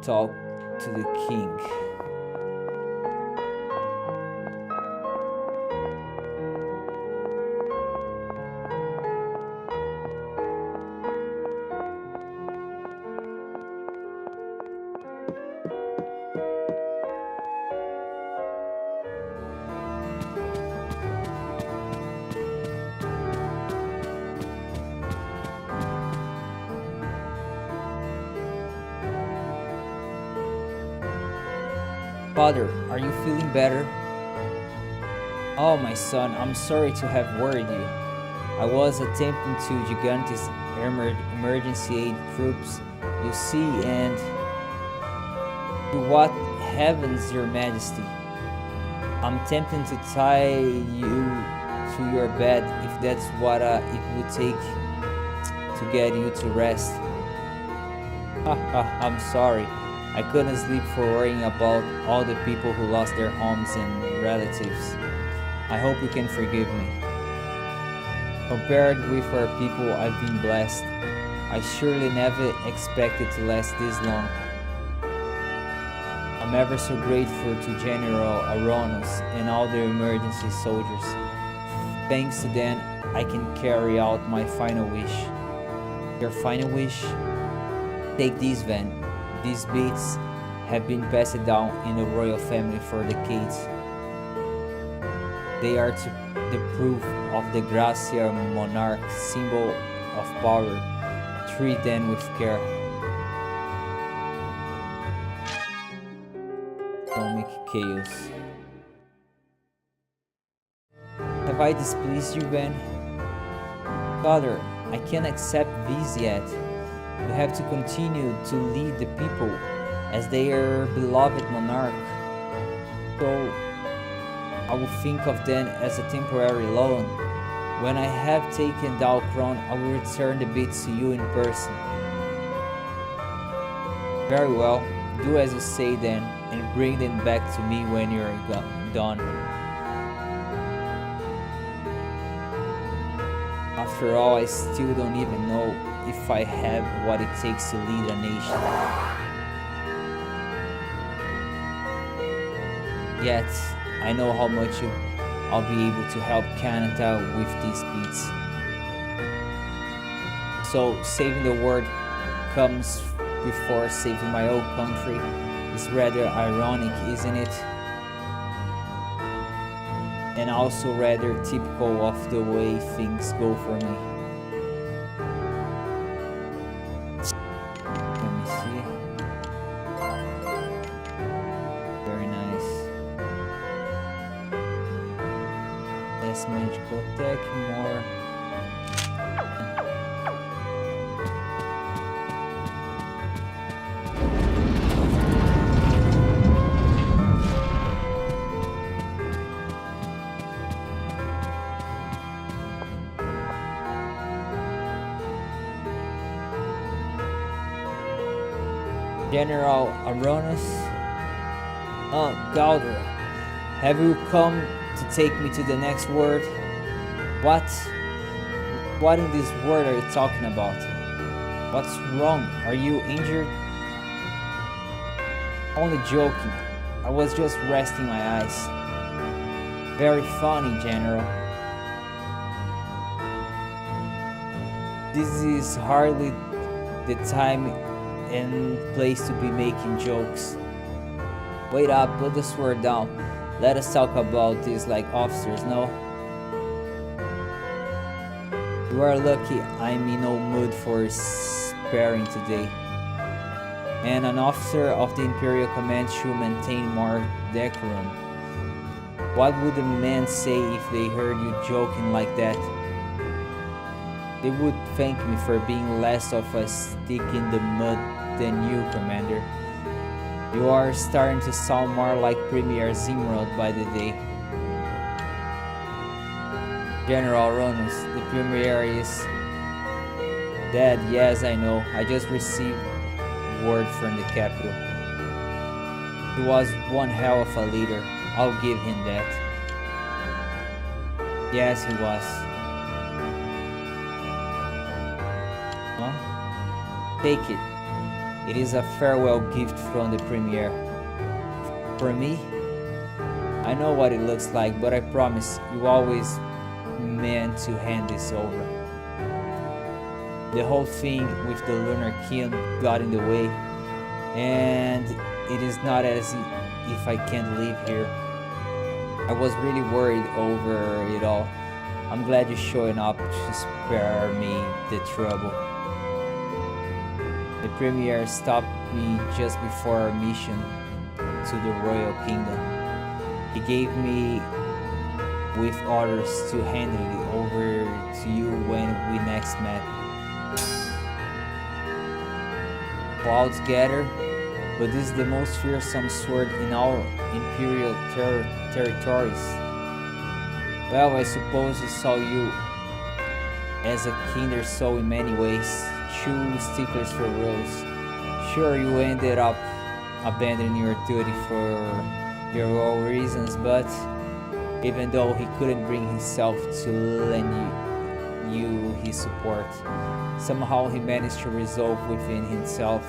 talk to the king. Father, are you feeling better? Oh, my son, I'm sorry to have worried you. I was attempting to Gigante's emergency aid troops, you see, and... To what heavens, your majesty? I'm tempted to tie you to your bed if that's what it would take to get you to rest. Haha, I'm sorry. I couldn't sleep for worrying about all the people who lost their homes and relatives. I hope you can forgive me. Compared with our people, I've been blessed. I surely never expected to last this long. I'm ever so grateful to General Aronos and all the emergency soldiers. Thanks to them, I can carry out my final wish. Your final wish? Take these, Van. These beads have been passed down in the royal family for decades. They are the proof of the Gracia monarch, symbol of power. Treat them with care. Atomic chaos. Have I displeased you, Ben? Father, I can't accept these yet. You have to continue to lead the people as their beloved monarch. So I will think of them as a temporary loan. When I have taken the crown, I will return the beads to you in person. Very well, do as you say then, and bring them back to me when you're done. After all, I still don't even know if I have what it takes to lead a nation. Yet, I know how much I'll be able to help Canada with these beats. So, saving the world comes before saving my own country. It's rather ironic, isn't it? And also rather typical of the way things go for me. Let me see. Very nice. Less magical attack, more. General Aronos. Gauder, have you come to take me to the next world? What? What in this world are you talking about? What's wrong? Are you injured? Only joking. I was just resting my eyes. Very funny, General. This is hardly the time and place to be making jokes. Wait up, put the sword down. Let us talk about this like officers, no? You are lucky I'm in no mood for sparring today. And an officer of the Imperial Command should maintain more decorum. What would the men say if they heard you joking like that? They would thank me for being less of a stick in the mud than you, Commander. You are starting to sound more like Premier Zimrod by the day. General Ronus, the Premier is dead. Yes, I know. I just received word from the capital. He was one hell of a leader. I'll give him that. Yes, he was. Huh? Take it. It is a farewell gift from the premiere. For me, I know what it looks like, but I promise you always meant to hand this over. The whole thing with the lunar kiln got in the way, and it is not as if I can't live here. I was really worried over it all. I'm glad you're showing up to spare me the trouble. The premier stopped me just before our mission to the Royal Kingdom. He gave me with orders to hand it over to you when we next met. Clouds gather, but this is the most fearsome sword in all imperial territories. Well, I suppose he saw you as a kinder soul in many ways, true sticklers for rules. Sure, you ended up abandoning your duty for your own reasons, but even though he couldn't bring himself to lend you his support, somehow he managed to resolve within himself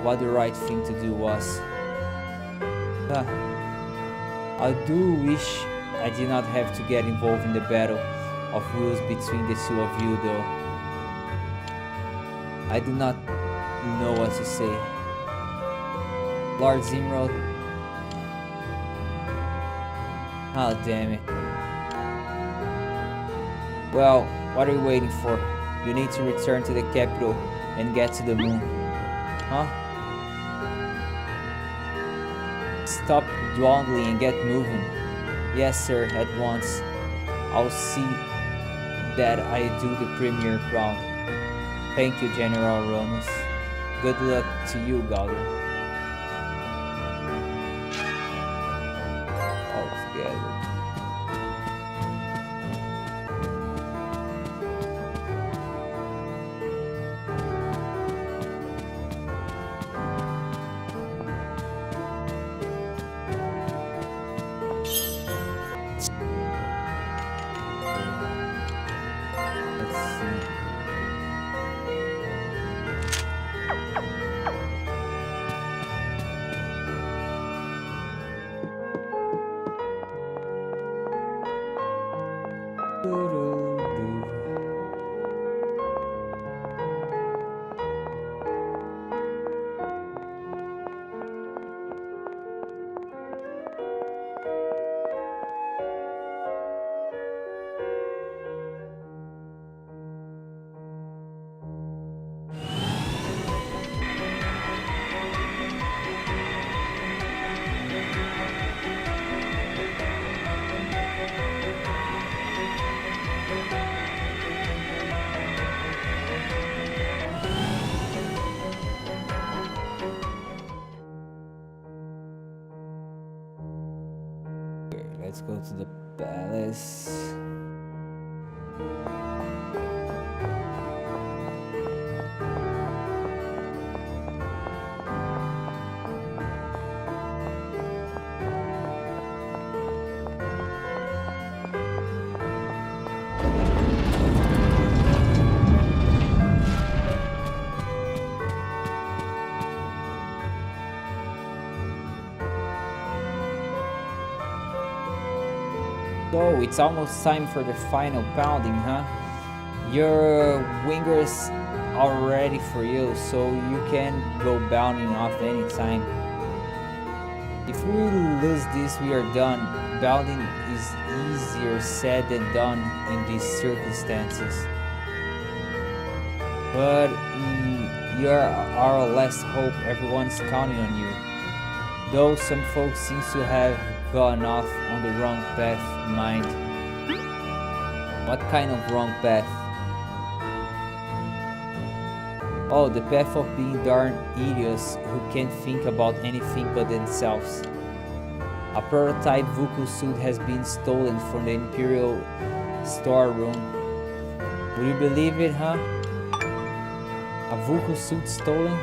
what the right thing to do was. I do wish I did not have to get involved in the battle of wills between the two of you, though. I do not know what to say. Lord Zimrod. Oh, damn it. Well, what are you waiting for? You need to return to the capital and get to the moon. Huh? Stop dawdling and get moving. Yes, sir, at once. I'll see that I do the premier proud. Thank you, General Ronus. Good luck to you, Gauder. All together. Let's go to the palace. So it's almost time for the final pounding, huh? Your wingers are ready for you, so you can go bounding off anytime. If we lose this, we are done. Bounding is easier said than done in these circumstances. But you're our last hope. Everyone's counting on you. Though some folks seem to have gone off on the wrong path, mind. What kind of wrong path? Oh, the path of being darn idiots who can't think about anything but themselves. A prototype Vuku suit has been stolen from the Imperial storeroom. Would you believe it, huh? A Vuku suit stolen?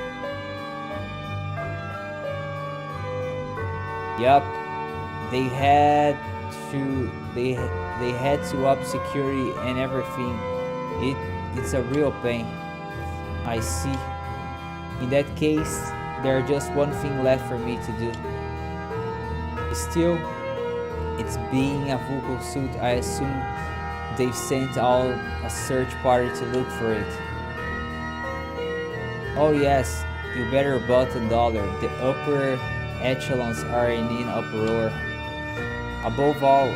Yup. They had to up security and everything. It's a real pain. I see. In that case, there's just one thing left for me to do. Still, it's being a vocal suit. I assume they've sent out a search party to look for it. Oh yes, you better about $1. The upper echelons are in an uproar. Above all,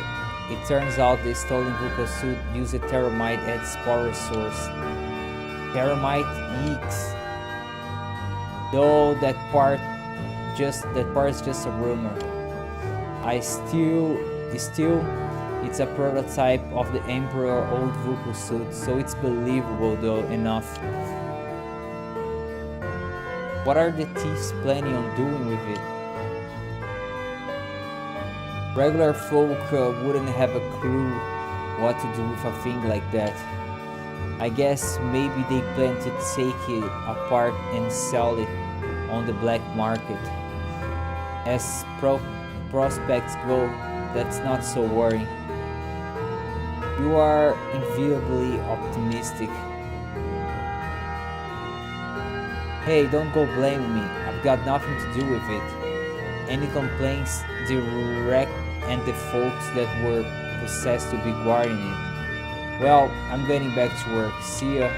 it turns out the stolen vocal suit used Terramite as its power source. Terramite eeks. Though that part is just a rumor. It's a prototype of the Emperor old vocal suit, so it's believable though enough. What are the thieves planning on doing with it? Regular folk wouldn't have a clue what to do with a thing like that. I guess maybe they plan to take it apart and sell it on the black market. As prospects go, that's not so worrying. You are invariably optimistic. Hey, don't go blaming me. I've got nothing to do with it. Any complaints direct and the folks that were possessed to be guarding it. Well, I'm getting back to work. See ya.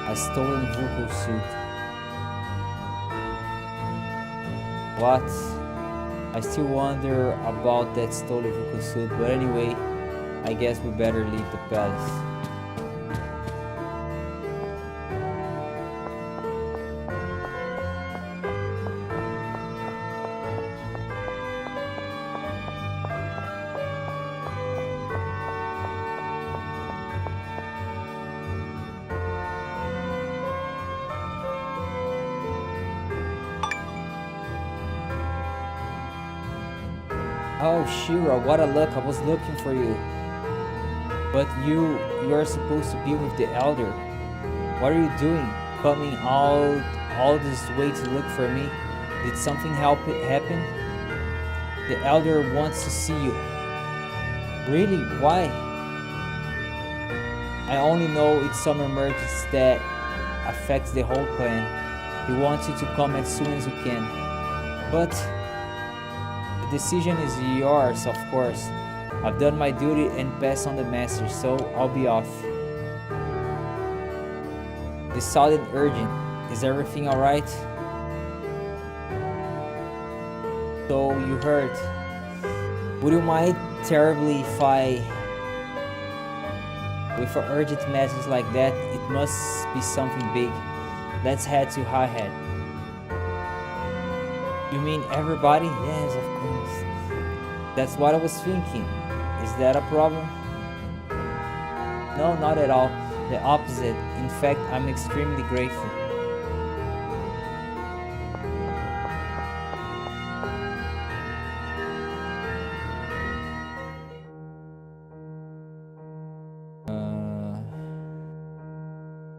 A stolen vocal suit. What? I still wonder about that stolen vocal suit, but anyway, I guess we better leave the palace. Oh, Shira, what a luck. I was looking for you. But you are supposed to be with the Elder. What are you doing? Coming all this way to look for me? Did something happen? The Elder wants to see you. Really? Why? I only know it's some emergency that affects the whole clan. He wants you to come as soon as you can. But the decision is yours, of course. I've done my duty and passed on the message, so I'll be off. This sounded urgent. Is everything alright? So you heard. Would you mind terribly if with an urgent message like that, it must be something big. Let's head to High Head. You mean everybody? Yes, of course. That's what I was thinking. Is that a problem? No, not at all. The opposite. In fact, I'm extremely grateful.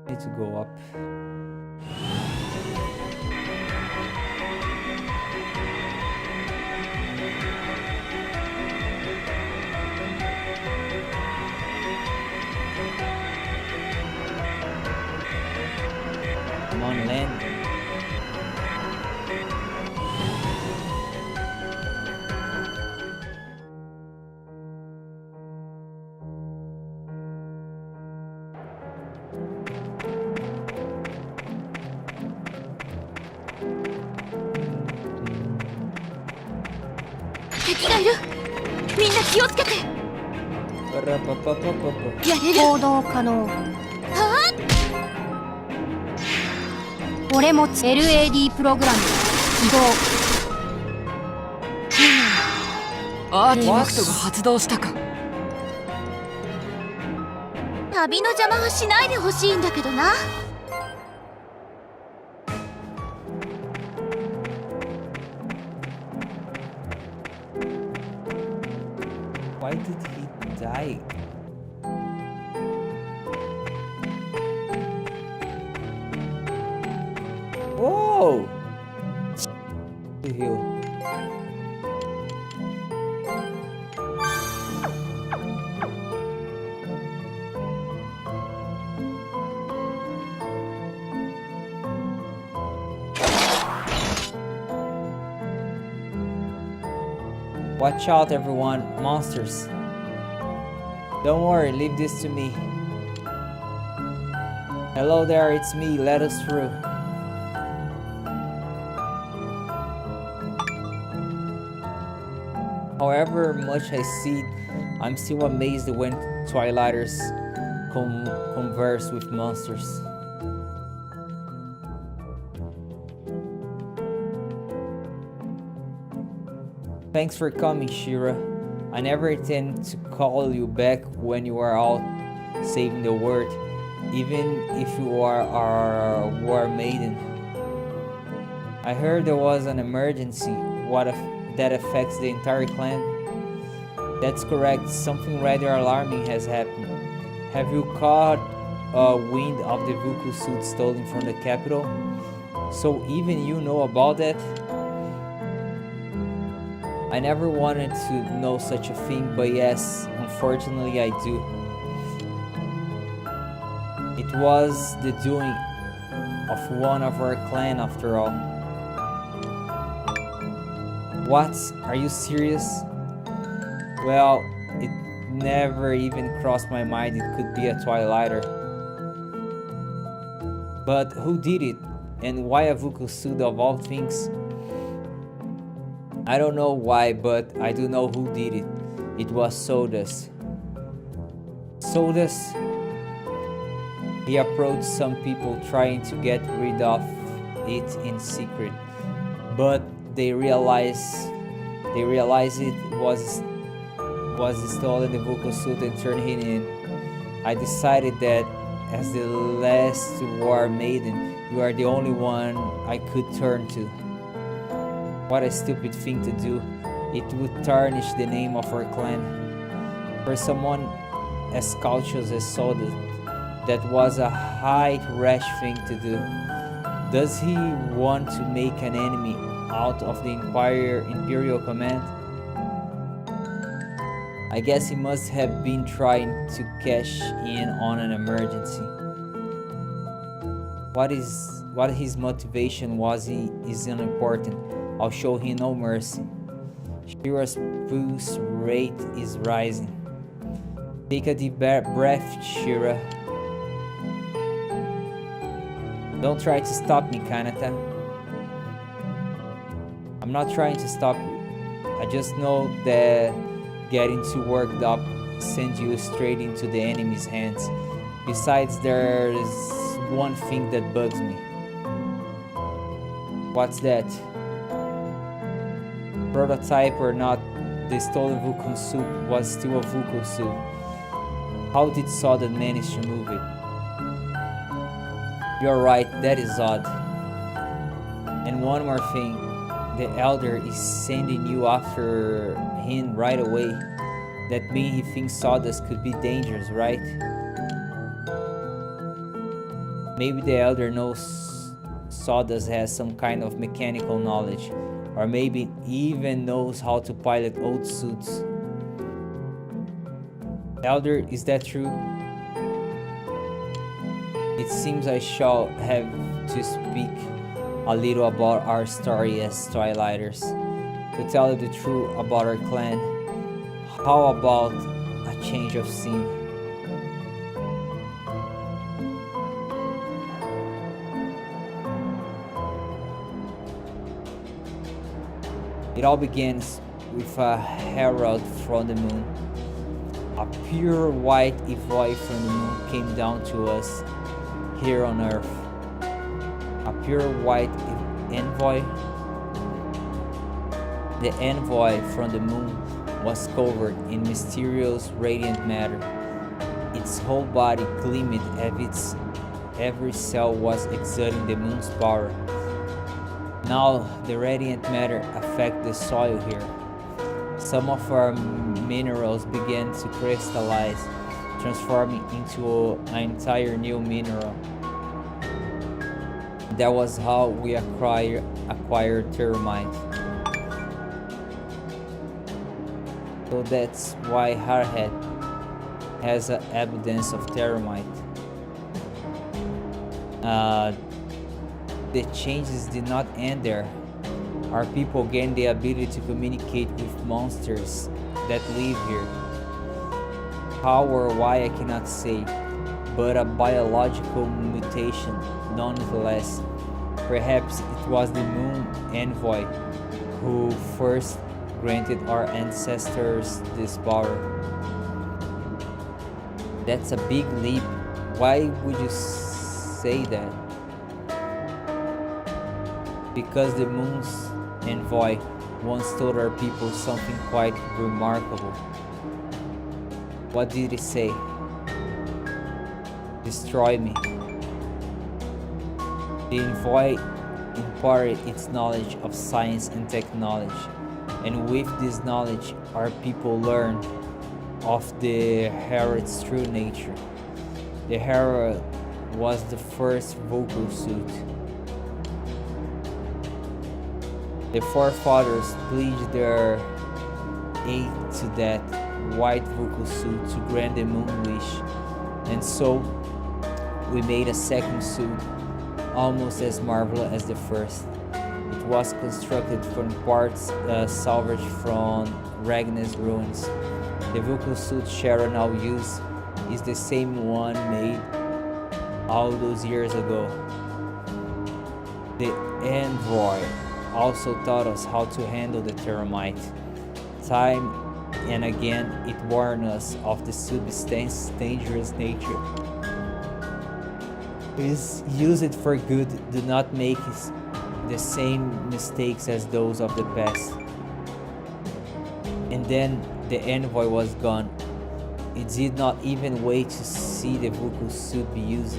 Need to go up. Come on, land.行動可能。俺もLAD プログラム起動。アーティファクトが発動したか。旅の邪魔はしないでほしいんだけどな。Why did he die? Whoa! The hill. Watch out, everyone. Monsters. Don't worry, leave this to me. Hello there, it's me. Let us through. However much I see, I'm still amazed when Twilighters converse with monsters. Thanks for coming, Shira. I never intend to call you back when you are out saving the world, even if you are our war maiden. I heard there was an emergency that affects the entire clan. That's correct, something rather alarming has happened. Have you caught wind of the vehicle suit stolen from the capital? So even you know about that? I never wanted to know such a thing, but yes, unfortunately I do. It was the doing of one of our clan after all. What? Are you serious? Well, it never even crossed my mind it could be a Twilighter. But who did it? And why a Vuku suit of all things? I don't know why, but I do know who did it. It was Sodas. Sodas? He approached some people trying to get rid of it in secret, but they realized it was stolen the vocal suit and turned him in. I decided that as the last war maiden, you are the only one I could turn to. What a stupid thing to do. It would tarnish the name of our clan. For someone as cautious as Soda, that was a high rash thing to do. Does he want to make an enemy out of the Imperial Command? I guess he must have been trying to cash in on an emergency. What his motivation was is unimportant. I'll show him no mercy. Shira's pulse rate is rising. Take a deep breath, Shira. Don't try to stop me, Kanata. I'm not trying to stop you. I just know that getting too worked up sends you straight into the enemy's hands. Besides, there's one thing that bugs me. What's that? Prototype or not, the stolen Vulcan suit was still a Vulcan suit. How did Soda manage to move it? You're right, that is odd. And one more thing, the Elder is sending you after him right away. That means he thinks Sawdust could be dangerous, right? Maybe the Elder knows Sawdust has some kind of mechanical knowledge, or maybe even knows how to pilot old suits. Elder, is that true? It seems I shall have to speak a little about our story as Twilighters. To tell you the truth about our clan, how about a change of scene? It all begins with a herald from the moon. A pure white envoy from the moon came down to us here on Earth. A pure white envoy. The envoy from the moon was covered in mysterious radiant matter. Its whole body gleamed as every cell was exuding the moon's power. Now the radiant matter affected the soil here. Some of our minerals began to crystallize, transforming into an entire new mineral. That was how we acquired thermite. So that's why Harhead has an abundance of thermite. The changes did not end there. Our people gained the ability to communicate with monsters that live here. How or why I cannot say, but a biological mutation nonetheless. Perhaps it was the moon envoy who first granted our ancestors this power. That's a big leap. Why would you say that? Because the moon's envoy once told our people something quite remarkable. What did he say? Destroy me. The envoy imparted its knowledge of science and technology, and with this knowledge our people learned of the Herald's true nature. The Herald was the first vocal suit. The forefathers pledged their aid to that white vocal suit to grant the moon wish, and so we made a second suit almost as marvelous as the first. It was constructed from parts salvaged from Ragnar's ruins. The vocal suit Sharon now uses is the same one made all those years ago. The envoy also taught us how to handle the thermite. Time and again it warned us of the substance's dangerous nature. Use it for good, do not make the same mistakes as those of the past. And then the envoy was gone. It did not even wait to see the vocal suit be used.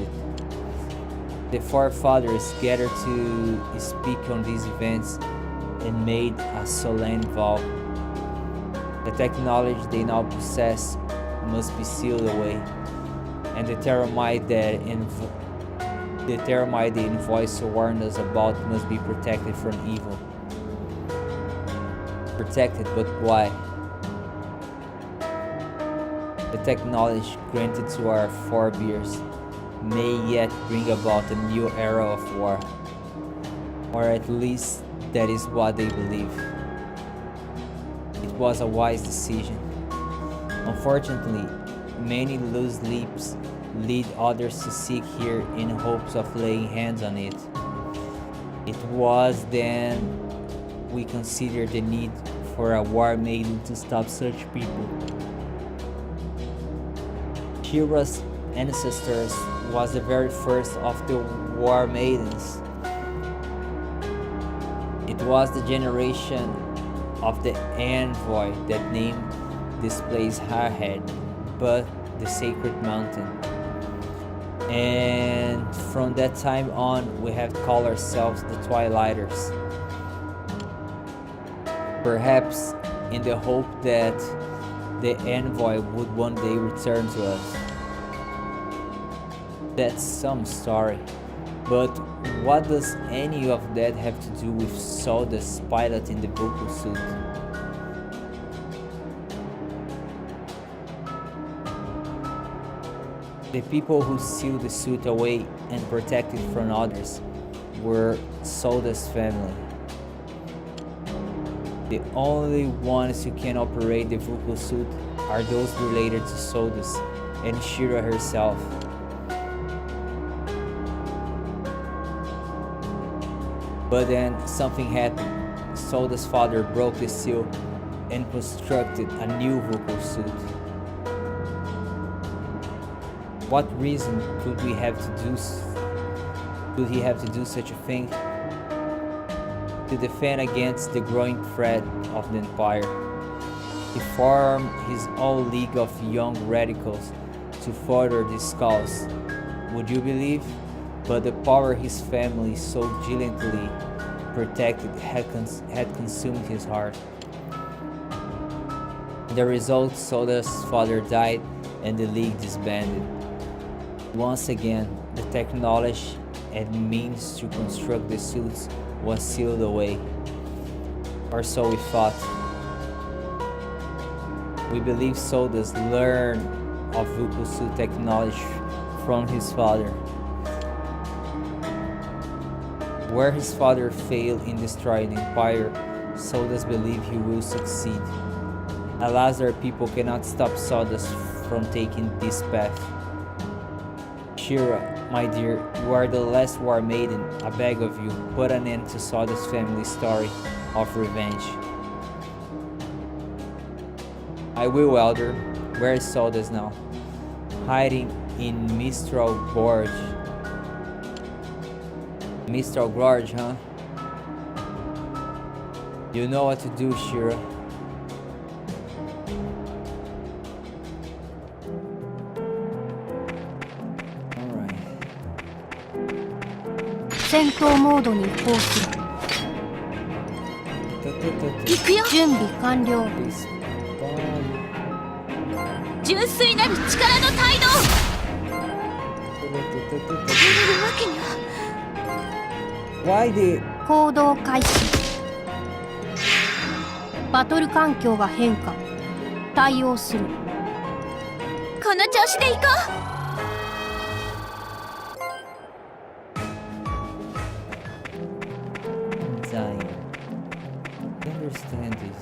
The forefathers gathered to speak on these events and made a solemn vow. The technology they now possess must be sealed away, and the thermite the invoice warned us about must be protected from evil. Protected, but why? The technology granted to our forebears may yet bring about a new era of war, or at least that is what they believe. It was a wise decision. Unfortunately, many loose lips lead others to seek here in hopes of laying hands on it. It was then we considered the need for a war maiden to stop such people. Shira's ancestors was the very first of the war maidens. It was the generation of the envoy that named this place Harhead, but the sacred mountain. And from that time on, we have called ourselves the Twilighters. Perhaps in the hope that the envoy would one day return to us. That's some story. But what does any of that have to do with Soda's pilot in the vocal suit? The people who sealed the suit away and protected from others were Soda's family. The only ones who can operate the vocal suit are those related to Sodas and Shira herself. But then something happened. Soda's father broke the seal and constructed a new vocal suit. What reason could he have to do such a thing? To defend against the growing threat of the Empire. He formed his own league of young radicals to further this cause. Would you believe? But the power his family so diligently protected had consumed his heart. The result, Soda's father died and the league disbanded. Once again, the technology and means to construct the suits was sealed away. Or so we thought. We believe Sodas learned of vocal suit technology from his father. Where his father failed in destroying the empire, Sodus believes he will succeed. Alas, our people cannot stop Sodus from taking this path. Shira, my dear, you are the last war maiden. I beg of you, put an end to Sodus' family story of revenge. I will, Elder. Where is Sodus now? Hiding in Mistral Gorge. Mistral Gorge, huh? You know what to do, Shira. Alright. 戦闘モードに移行する。行くよ。準備完了。純粋なる力の態度。やれるわけには。Why did... 行動開始。バトル環境が変化。対応する。この調子で行こI'm dying. I understand this.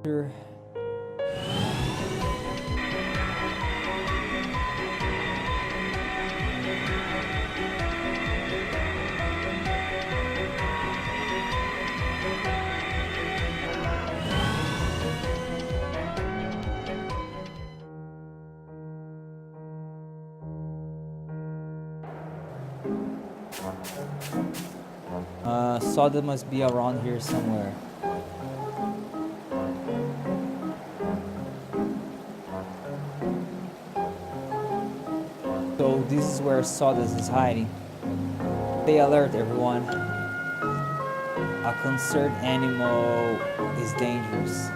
Sure. Soda must be around here somewhere. So this is where Sawdust is hiding. Stay alert, everyone. A concerned animal is dangerous.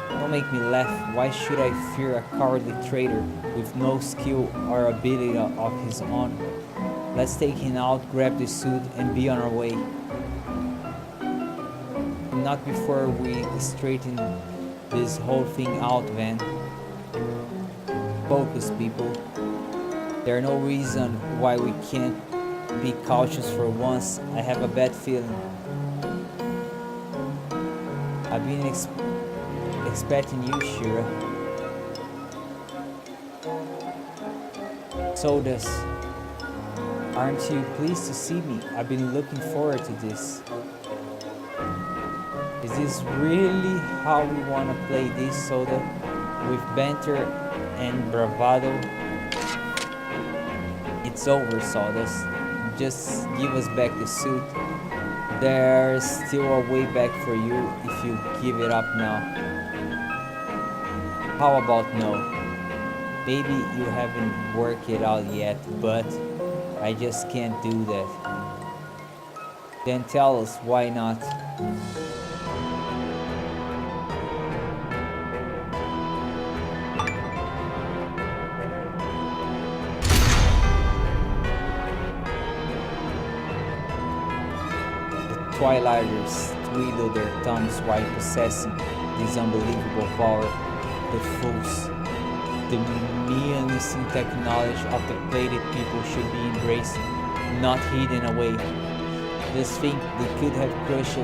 Don't make me laugh. Why should I fear a cowardly traitor with no skill or ability of his own? Let's take him out, grab the suit, and be on our way. Not before we straighten this whole thing out, Van. Focus, people. There's no reason why we can't be cautious for once. I have a bad feeling. I've been expecting you, Shira. Sawdust, aren't you pleased to see me? I've been looking forward to this. Is this really how we want to play this, Soda? With banter and bravado? It's over, Sawdust. Just give us back the suit. There's still a way back for you if you give it up now. How about no? Maybe you haven't worked it out yet, but I just can't do that. Then tell us why not. Twilighters twiddle their thumbs while possessing this unbelievable power. The fools. The menacing technology of the plated people should be embraced, not hidden away. Just think they could have crushed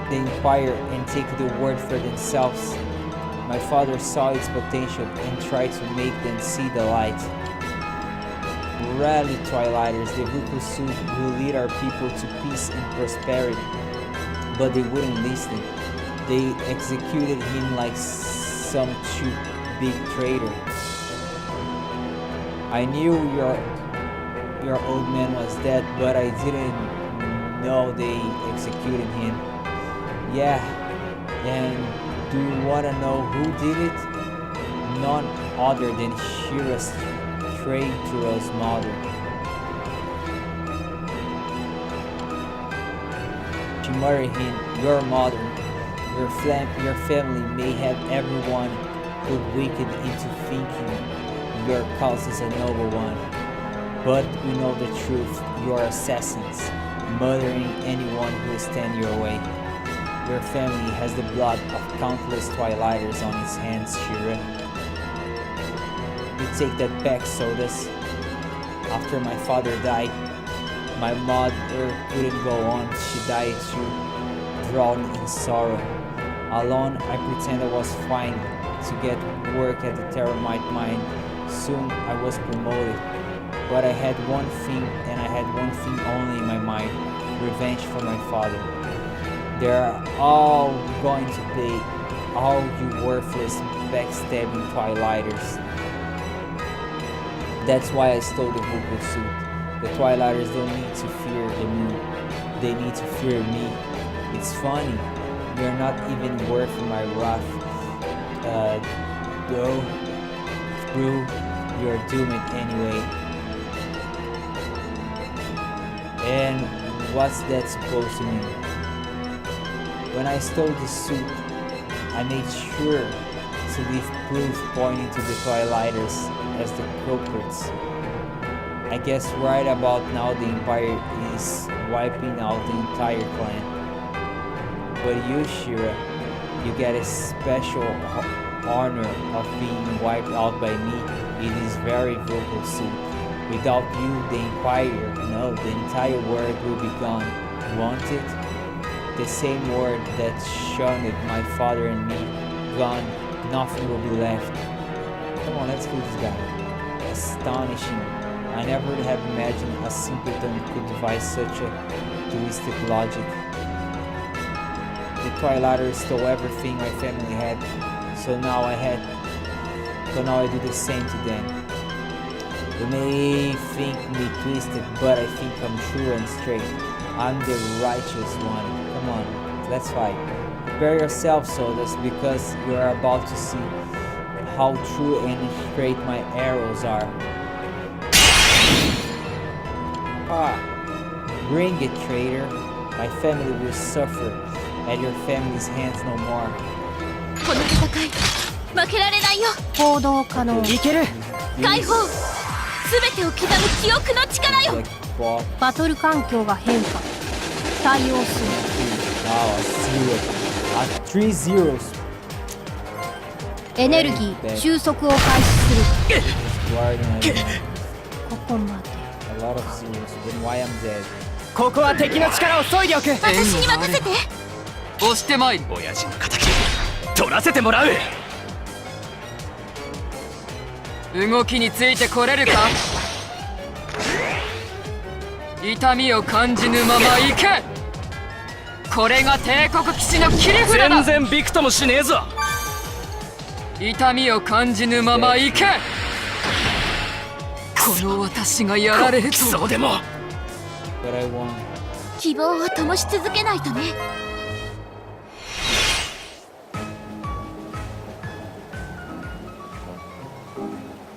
the Empire and taken the world for themselves. My father saw its potential and tried to make them see the light. Rally, Twilighters, the Vukusu will lead our people to peace and prosperity. But they wouldn't listen. They executed him like some cheap big traitor. I knew your old man was dead, but I didn't know they executed him. Yeah, and do you want to know who did it? None other than Shira's traitorous mother. She murdered him, your mother. Your family may have everyone put wicked into thinking Your cause is a noble one, but we know the truth. You are assassins, murdering anyone who stands your way. Your family has the blood of countless Twilighters on its hands, Shira. You take that back, Sodas. After my father died, my mother couldn't go on. She died too, drowned in sorrow. Alone, I pretend I was fine to get work at the Terramite mine. Soon, I was promoted. But I had one thing, and I had one thing only in my mind: revenge for my father. They're all going to pay, all you worthless, backstabbing Twilighters. That's why I stole the vocal suit. The Twilighters don't need to fear the moon. They need to fear me. It's funny. You're not even worth my wrath. Though, through, you're doomed anyway. And what's that supposed to mean? When I stole the suit, I made sure to leave proof pointing to the Twilighters as the culprits. I guess right about now the Empire is wiping out the entire clan. But you, Shira, you get a special honor of being wiped out by me. It is very vocal suit. Without you, the Empire, no, the entire world will be gone. Won't it? The same world that shunned my father and me, gone, nothing will be left. Come on, let's kill this guy. Astonishing. I never would have imagined a simpleton could devise such a twisted logic. The Twilighters stole everything my family had, so now I do the same to them. You may think me twisted, but I think I'm true and straight. I'm the righteous one. Come on, let's fight. Prepare yourself, Sodas, because you are about to see how true and straight my arrows are. Bring it, traitor. My family will suffer at your family's hands no more. この戦い負けられないよ。行動可能。いける。解放全てを刻む記憶の力よ。 Like ball. バトル環境が変化。対応する。 Wow, a zero. 3 zeros. エネルギー収束を開始する。 Guarding ここまで。 a lot of zeros. Then why I'm dead? ここは敵の力を削いでおく。私に任せて。押してまいる。親父の敵取らせてもらう。動きについてこれるか。痛みを感じぬまま行け。これが帝国騎士の切り札だ。全然びくともしねえぞ。痛みを感じぬまま行け。この私がやられると。そうでも。But I won. 希望を灯し続けないとね。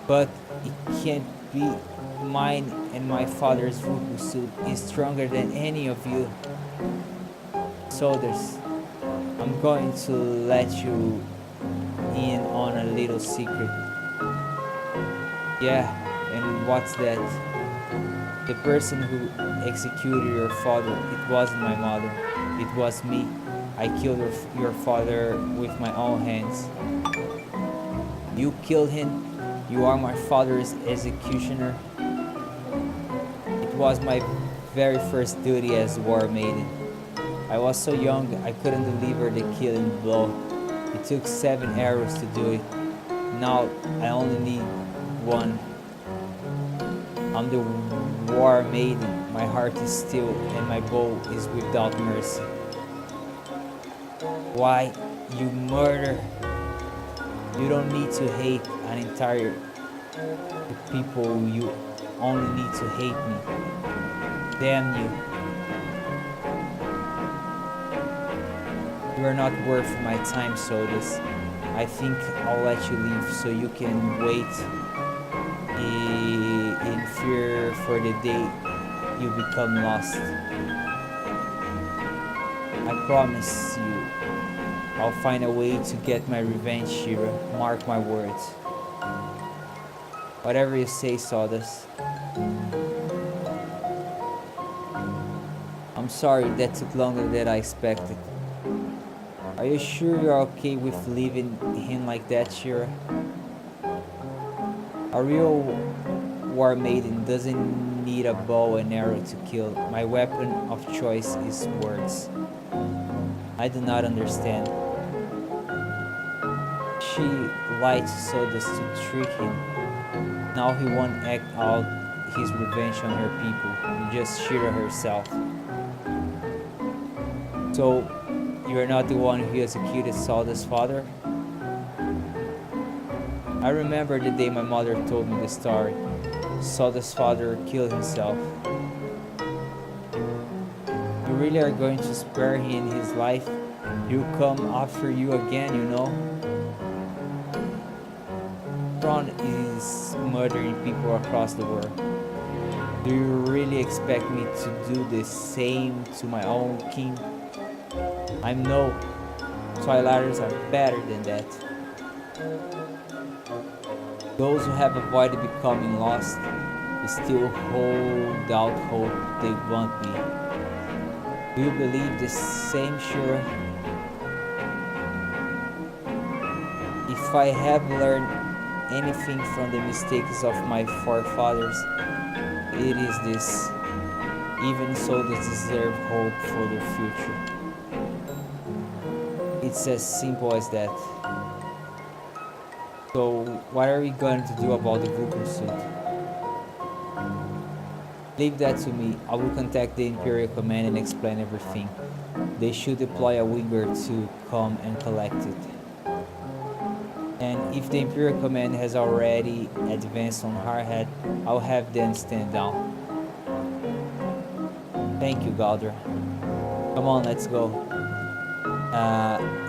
But it can't be. Mine and my father's voodoo suit is stronger than any of you. Soldiers, I'm going to let you in on a little secret. Yeah, and what's that? The person who executed your father, it wasn't my mother, it was me. I killed your father with my own hands. You killed him? You are my father's executioner? It was my very first duty as war maiden. I was so young I couldn't deliver the killing blow. It took 7 arrows to do it. Now I only need 1. I'm the war maiden. My heart is still and my bow is without mercy. Why, you murder? You don't need to hate an entire people. You only need to hate me. Damn you. You are not worth my time, Sodas. I think I'll let you leave so you can wait in fear for the day you become lost. I promise you, I'll find a way to get my revenge, Shira. Mark my words. Whatever you say, Sawdust. I'm sorry that took longer than I expected. Are you sure you're okay with leaving him like that, Shira? A real war maiden doesn't need a bow and arrow to kill. My weapon of choice is words. I do not understand. She lied to Sawdust to trick him. Now he won't act out his revenge on her people. Just Shira herself. So, you're not the one who executed Sawdust's father? I remember the day my mother told me the story. Sawdust's father killed himself. You really are going to spare him his life? He'll come after you again, you know? Thrawn is murdering people across the world. Do you really expect me to do the same to my own king? I know Twilighters are better than that. Those who have avoided becoming lost still hold out hope they won't be. Do you believe the same, Shira? If I have learned anything from the mistakes of my forefathers, it is this. Even soldiers deserve hope for the future. It's as simple as that. So, what are we going to do about the Vulcan suit? Leave that to me. I will contact the Imperial Command and explain everything. They should deploy a winger to come and collect it. And if the Imperial Command has already advanced on Hardhead, I'll have them stand down. Thank you, Galdr. Come on, let's go.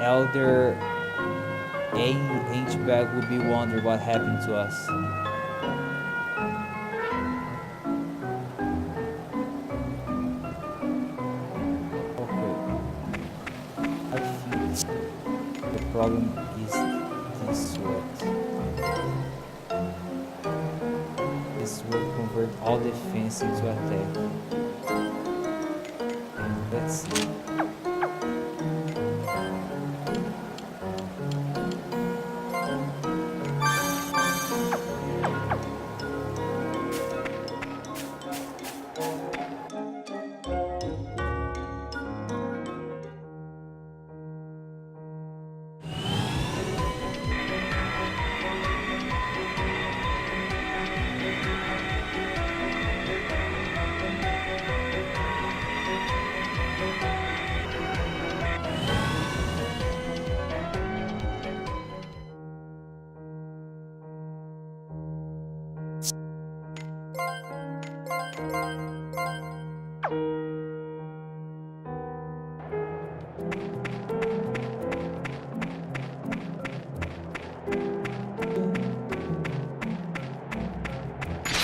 Elder H-Bag would be wondering what happened to us. Okay. I think the problem is this sweat. This will convert all defense into attack. Let's see.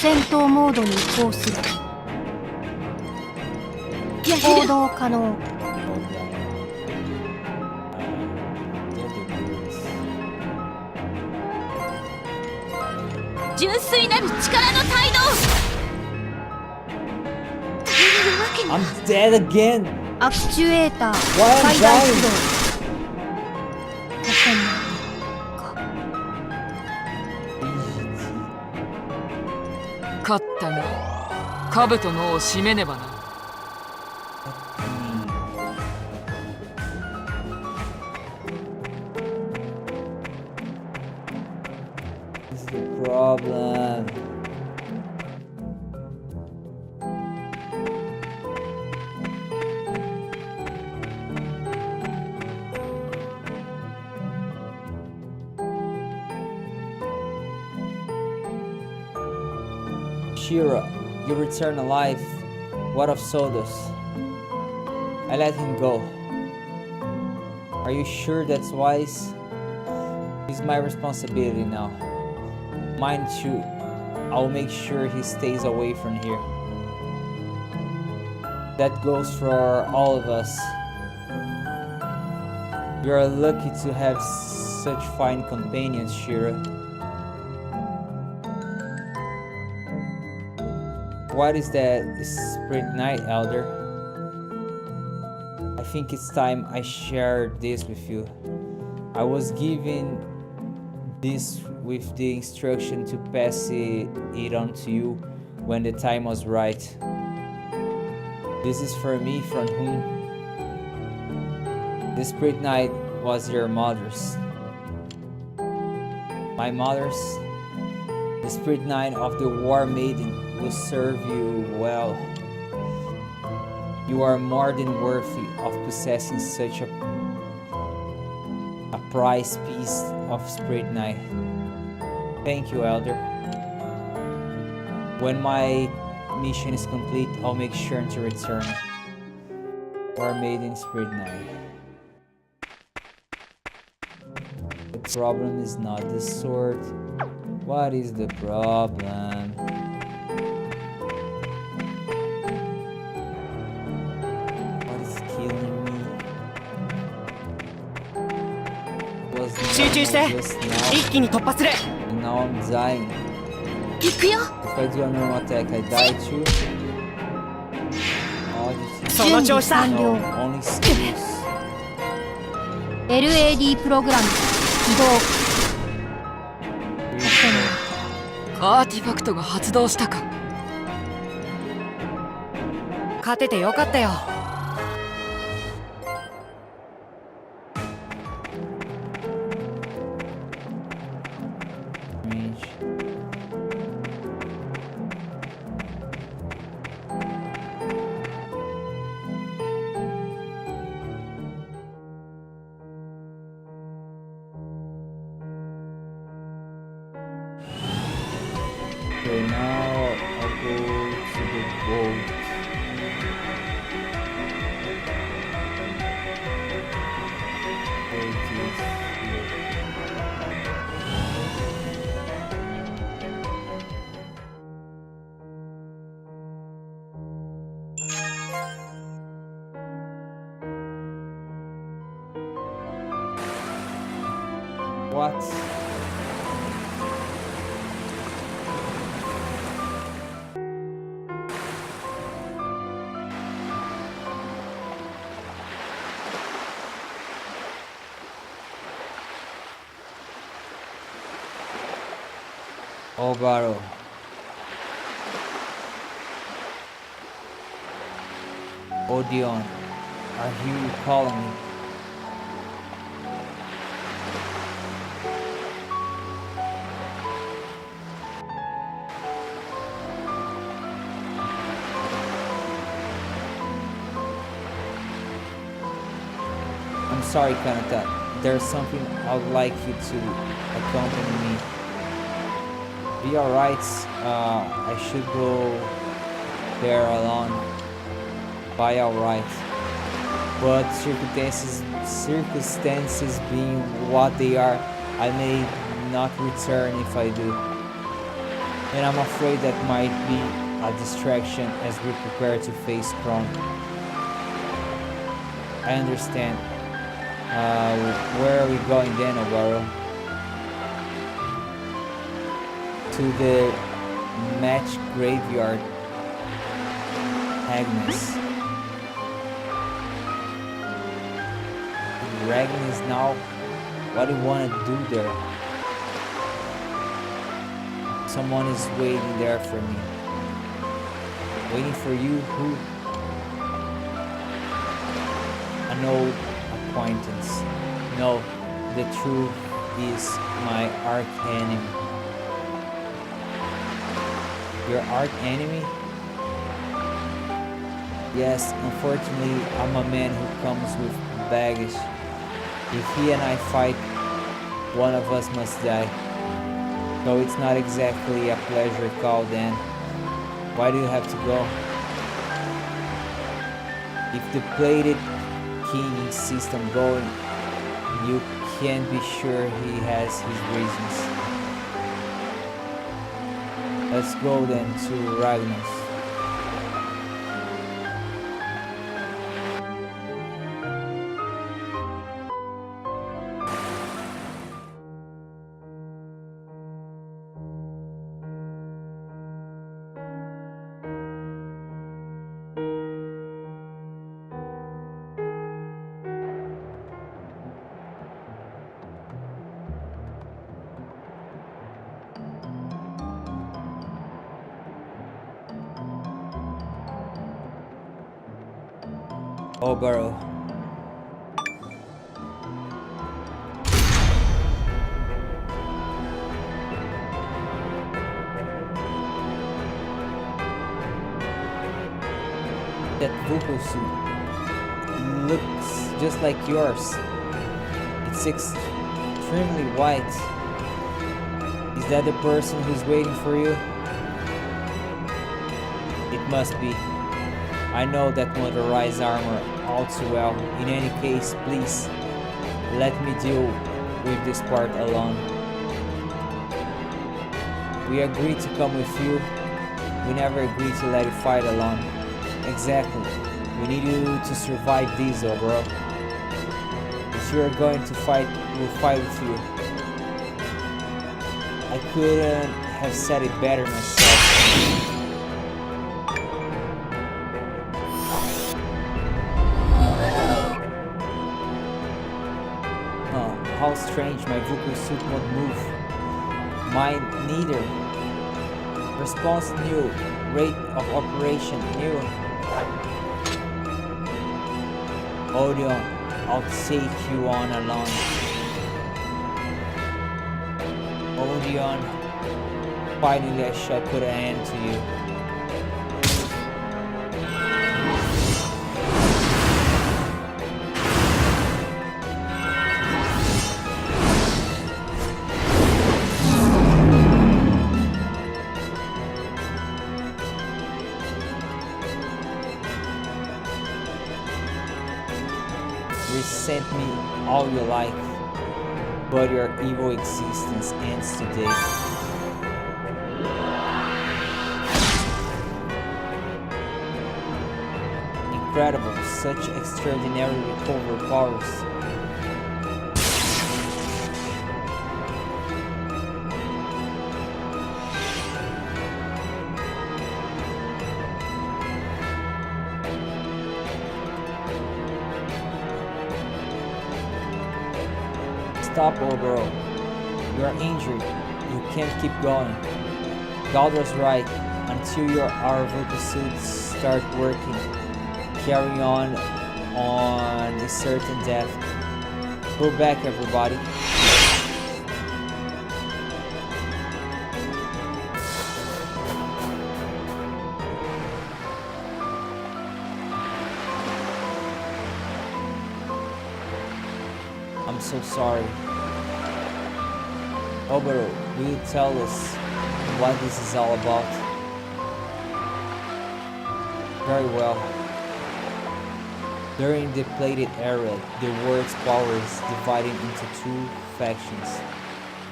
戦闘モードに移行する。行動可能。純粋なる力の態度。耐えるわけに I'm dead again! アクチュエーター Why am 最大 dying? 起動。確かに。勝ったが兜の尾を締めねばな。This is the problem. Shira, you return alive. What of Sawdust? I let him go. Are you sure that's wise? It's my responsibility now. Mine too. I'll make sure he stays away from here. That goes for all of us. You are lucky to have such fine companions, Shira. What is that Spirit Night, Elder? I think it's time I share this with you. I was given this with the instruction to pass it on to you when the time was right. This is for me, from whom the Spirit Night was your mother's. My mother's. The Spirit Night of the War Maiden will serve you well. You are more than worthy of possessing such a prized piece of Spirit Night. Thank you, Elder. When my mission is complete, I'll make sure to return. War Maiden Spirit Night. The problem is not the sword. What is the problem? What is killing me? Was 集中して just now, 一気に突破する and now I'm dying. 行くよ If I do a normal attack, I die too. Oh, this その調子だ is no, only skills. LAD プログラム起動。アーティファクトが発動したか。勝ててよかったよ Range. Okay, now I'll go to the boat. Boat is here. What? Obaro. Odeon, are you calling me? I'm sorry, Kanata. There's something I'd like you to accompany me. Be alright. I should go there alone. By alright. But circumstances being what they are, I may not return if I do. And I'm afraid that might be a distraction as we prepare to face Kron. I understand. Where are we going then, Obaro? To the match graveyard. Agnes. Agnes now? What do you want to do there? Someone is waiting there for me. Waiting for you, who? An old acquaintance. No, the truth is my arch enemy. Your arch enemy? Yes, unfortunately, I'm a man who comes with baggage. If he and I fight, one of us must die. So it's not exactly a pleasure call then. Why do you have to go? If the plated king insists on going, you can be sure he has his reasons. Let's go then to Ragnos. Obaro. That vocal suit looks just like yours. It's extremely white. Is that the person who's waiting for you? It must be. I know that motorized armor all too well. In any case, please, let me deal with this part alone. We agreed to come with you. We never agreed to let you fight alone. Exactly. We need you to survive Diesel, bro. If you're going to fight, we'll fight with you. I couldn't have said it better myself. How strange, my vocal suit won't move. Mine neither. Response new. Rate of operation new. Odeon, I'll take you on alone. Odeon, finally I shall put an end to you. Resent me all you like, but your evil existence ends today. Incredible, such extraordinary recovery powers. Stop, Obaro. You are injured. You can't keep going. God was right. Until our vocal suits start working, carrying on a certain death. Go back, everybody. I'm so sorry. Obaro, will you tell us what this is all about? Very well. During the Plated Era, the world's powers divided into two factions.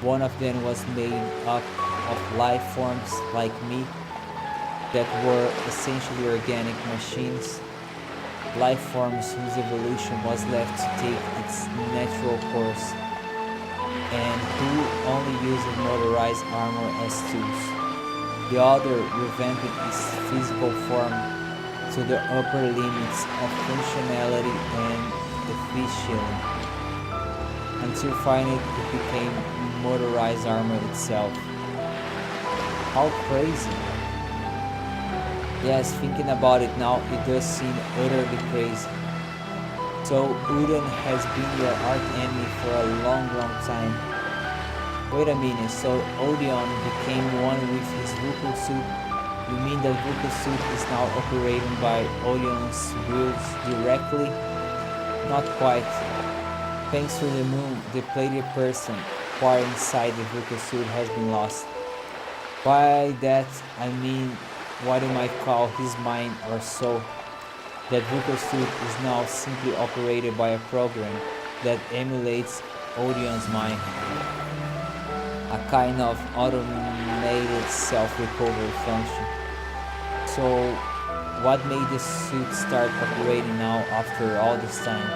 One of them was made up of life forms like me that were essentially organic machines. Life forms whose evolution was left to take its natural course, and who only used motorized armor as tools. The other revamped its physical form to the upper limits of functionality and efficiency, until finally it became motorized armor itself. How crazy! Yes, thinking about it now, it does seem utterly crazy. So Udon has been your arch-enemy for a long time. Wait a minute, so Odeon became one with his vocal suit? You mean that vocal suit is now operating by Odeon's wills directly? Not quite. Thanks to the moon, the plated person far inside the vocal suit has been lost. By that, I mean what you might call his mind or soul. That vocal suit is now simply operated by a program that emulates Odeon's mind. A kind of automated self-recovery function. So, what made the suit start operating now after all this time?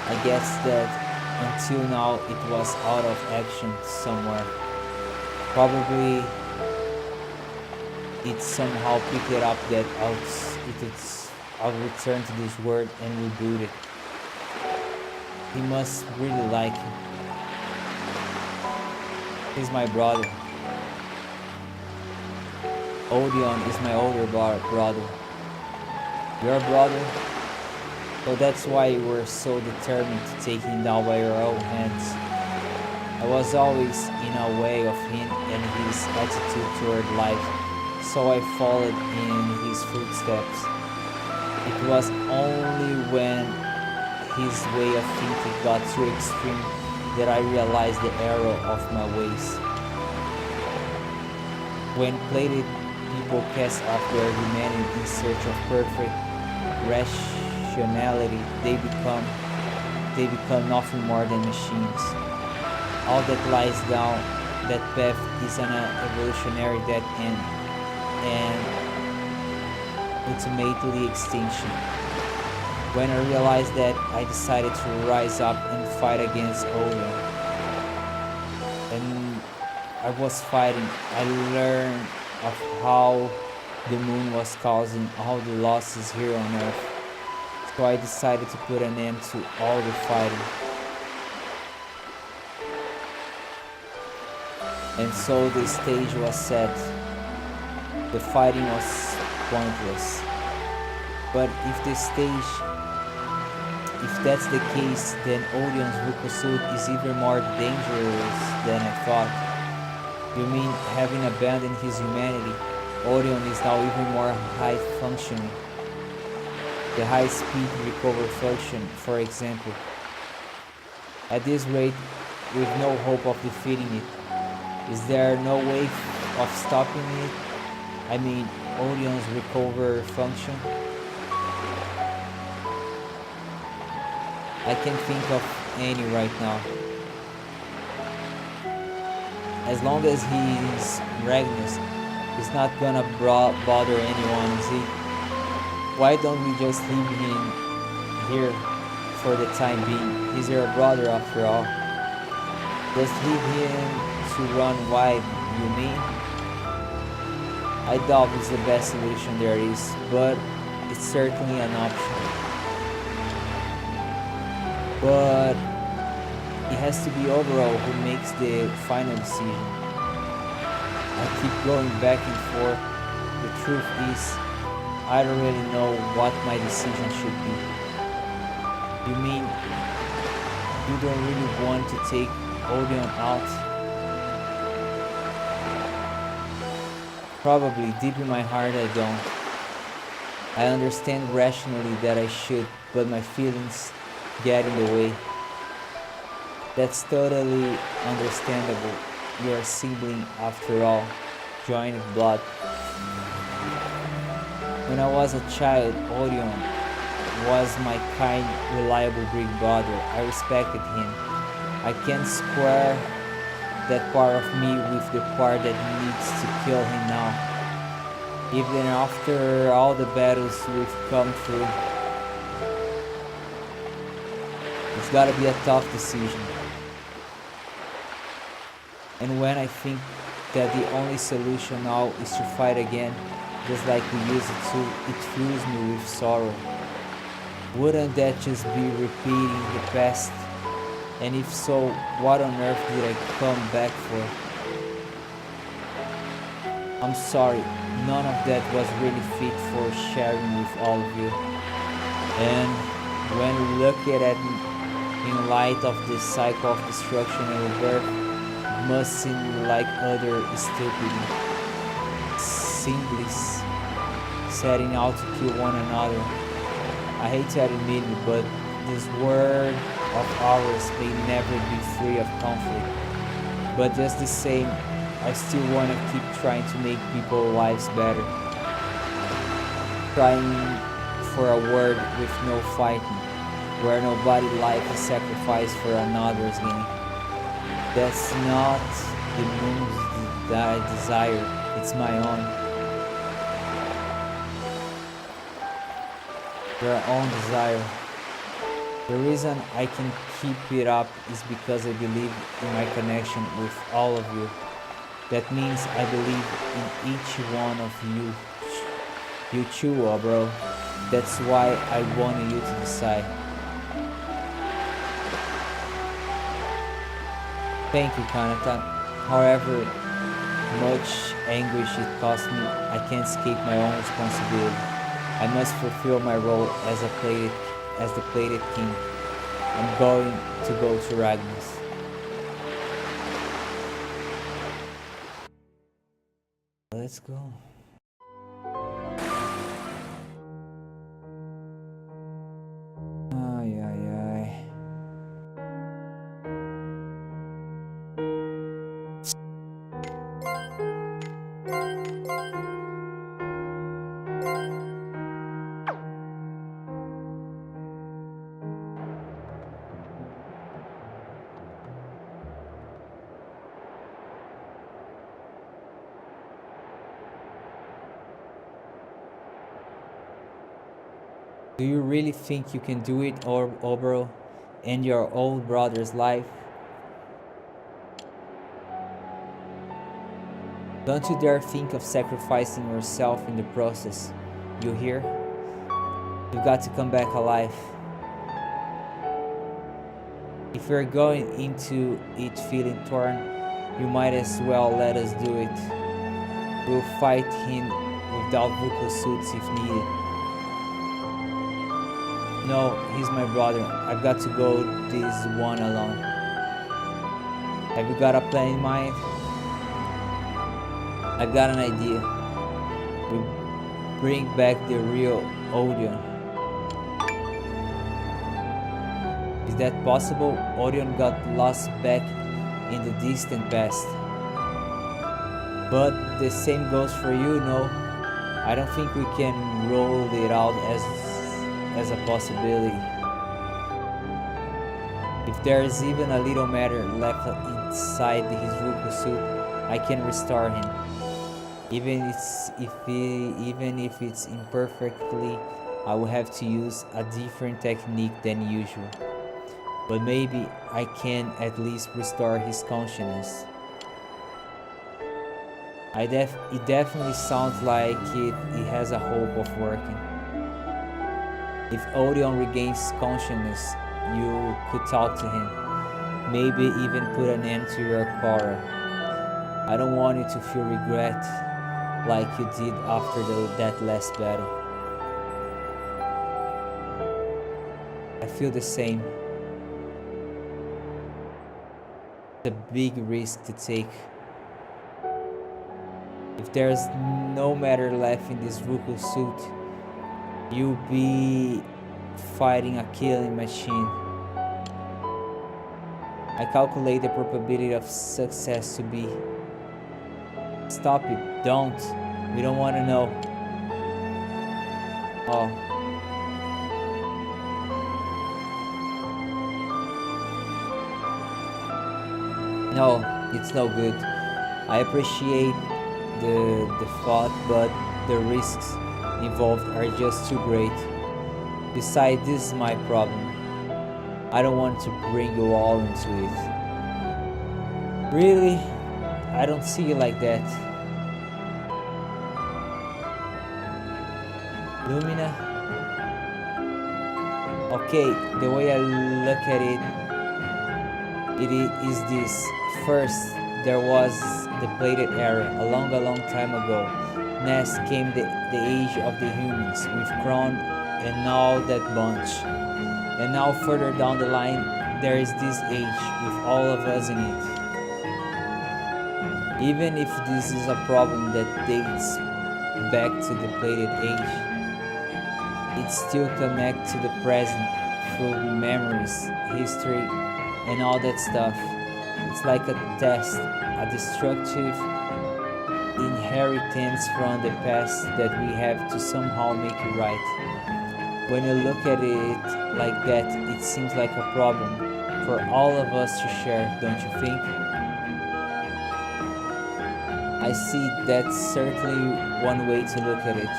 I guess that until now it was out of action somewhere. Probably it somehow picked it up that I'll return to this world and reboot it. He must really like him. He's my brother. Odeon is my older brother. Your brother? So that's why you were so determined to take him down by your own hands. I was always in a way of him and his attitude toward life, so I followed in his footsteps. It was only when his way of thinking got too extreme that I realized the error of my ways. When plated people cast off their humanity in search of perfect rationality, they become nothing more than machines. All that lies down that path is an evolutionary dead end and ultimately extinction. When I realized that, I decided to rise up and fight against Odin. And I was fighting. I learned of how the moon was causing all the losses here on Earth. So I decided to put an end to all the fighting. And so the stage was set. The fighting was pointless. But if that's the case, then Odin's pursuit is even more dangerous than I thought. You mean having abandoned his humanity, Odin is now even more high functioning. The high speed recovery function, for example. At this rate, with no hope of defeating it, is there no way of stopping it? I mean, Odin's recovery function? I can't think of any right now. As long as he's Magnus, he's not gonna bother anyone, is he? Why don't we just leave him here for the time being? He's your brother after all. Just leave him to run wild, you mean? I doubt it's the best solution there is, but it's certainly an option. But it has to be overall who makes the final decision. I keep going back and forth. The truth is, I don't really know what my decision should be. You mean you don't really want to take Odin out? Probably deep in my heart I don't. I understand rationally that I should, but my feelings get in the way. That's totally understandable. You're a sibling after all, joined blood. When I was a child, Odin was my kind, reliable Greek brother. I respected him. I can't square that part of me with the part that needs to kill him now. Even after all the battles we've come through. It's gotta be a tough decision. And when I think that the only solution now is to fight again, just like we used to, it fills me with sorrow. Wouldn't that just be repeating the past? And if so, what on earth did I come back for? I'm sorry, none of that was really fit for sharing with all of you. And when we look at it in light of the cycle of destruction and rebirth, it must seem like utter stupidity. Simply setting out to kill one another. I hate to admit it, but this world of ours may never be free of conflict. But just the same, I still want to keep trying to make people's lives better. Trying for a world with no fighting, where nobody's life is sacrificed for another's gain. That's not the moon that I desire, it's my own. Your own desire. The reason I can keep it up is because I believe in my connection with all of you. That means I believe in each one of you. You too, bro. That's why I wanted you to decide. Thank you, Kanata. However much anguish it cost me, I can't escape my own responsibility. I must fulfill my role as a as the plated king. I'm going to go to Ragnas. Let's go. Ay, ay, ay. Do you really think you can do it, Obro, end your old brother's life? Don't you dare think of sacrificing yourself in the process. You hear? You've got to come back alive. If we're going into it feeling torn, you might as well let us do it. We'll fight him without vocal suits if needed. No, he's my brother. I've got to go this one alone. Have you got a plan in mind? I've got an idea. We bring back the real Odeon. Is that possible? Odeon got lost back in the distant past. But the same goes for you, no? I don't think we can roll it out as a possibility. If there is even a little matter left inside his Ruku suit, I can restore him. Even if it's imperfectly, I will have to use a different technique than usual. But maybe I can at least restore his consciousness. It definitely sounds like it has a hope of working. If Odeon regains consciousness, you could talk to him. Maybe even put an end to your quarrel. I don't want you to feel regret like you did after that last battle. I feel the same. It's a big risk to take. If there's no matter left in this Ruku suit, you'll be fighting a killing machine. I calculate the probability of success to be... Stop it, don't. We don't want to know. Oh. No, it's no good. I appreciate the thought, but the risks involved are just too great. Besides, this is my problem. I don't want to bring you all into it. Really? I don't see it like that. Lumina? Okay, the way I look at it is this. First, there was the plated era, a long time ago. Next came the age of the humans, with Kron and all that bunch. And now further down the line, there is this age, with all of us in it. Even if this is a problem that dates back to the plated age, it still connects to the present through memories, history, and all that stuff. It's like a test, a destructive inheritance from the past that we have to somehow make it right. When you look at it like that, it seems like a problem for all of us to share, don't you think? I see that's certainly one way to look at it.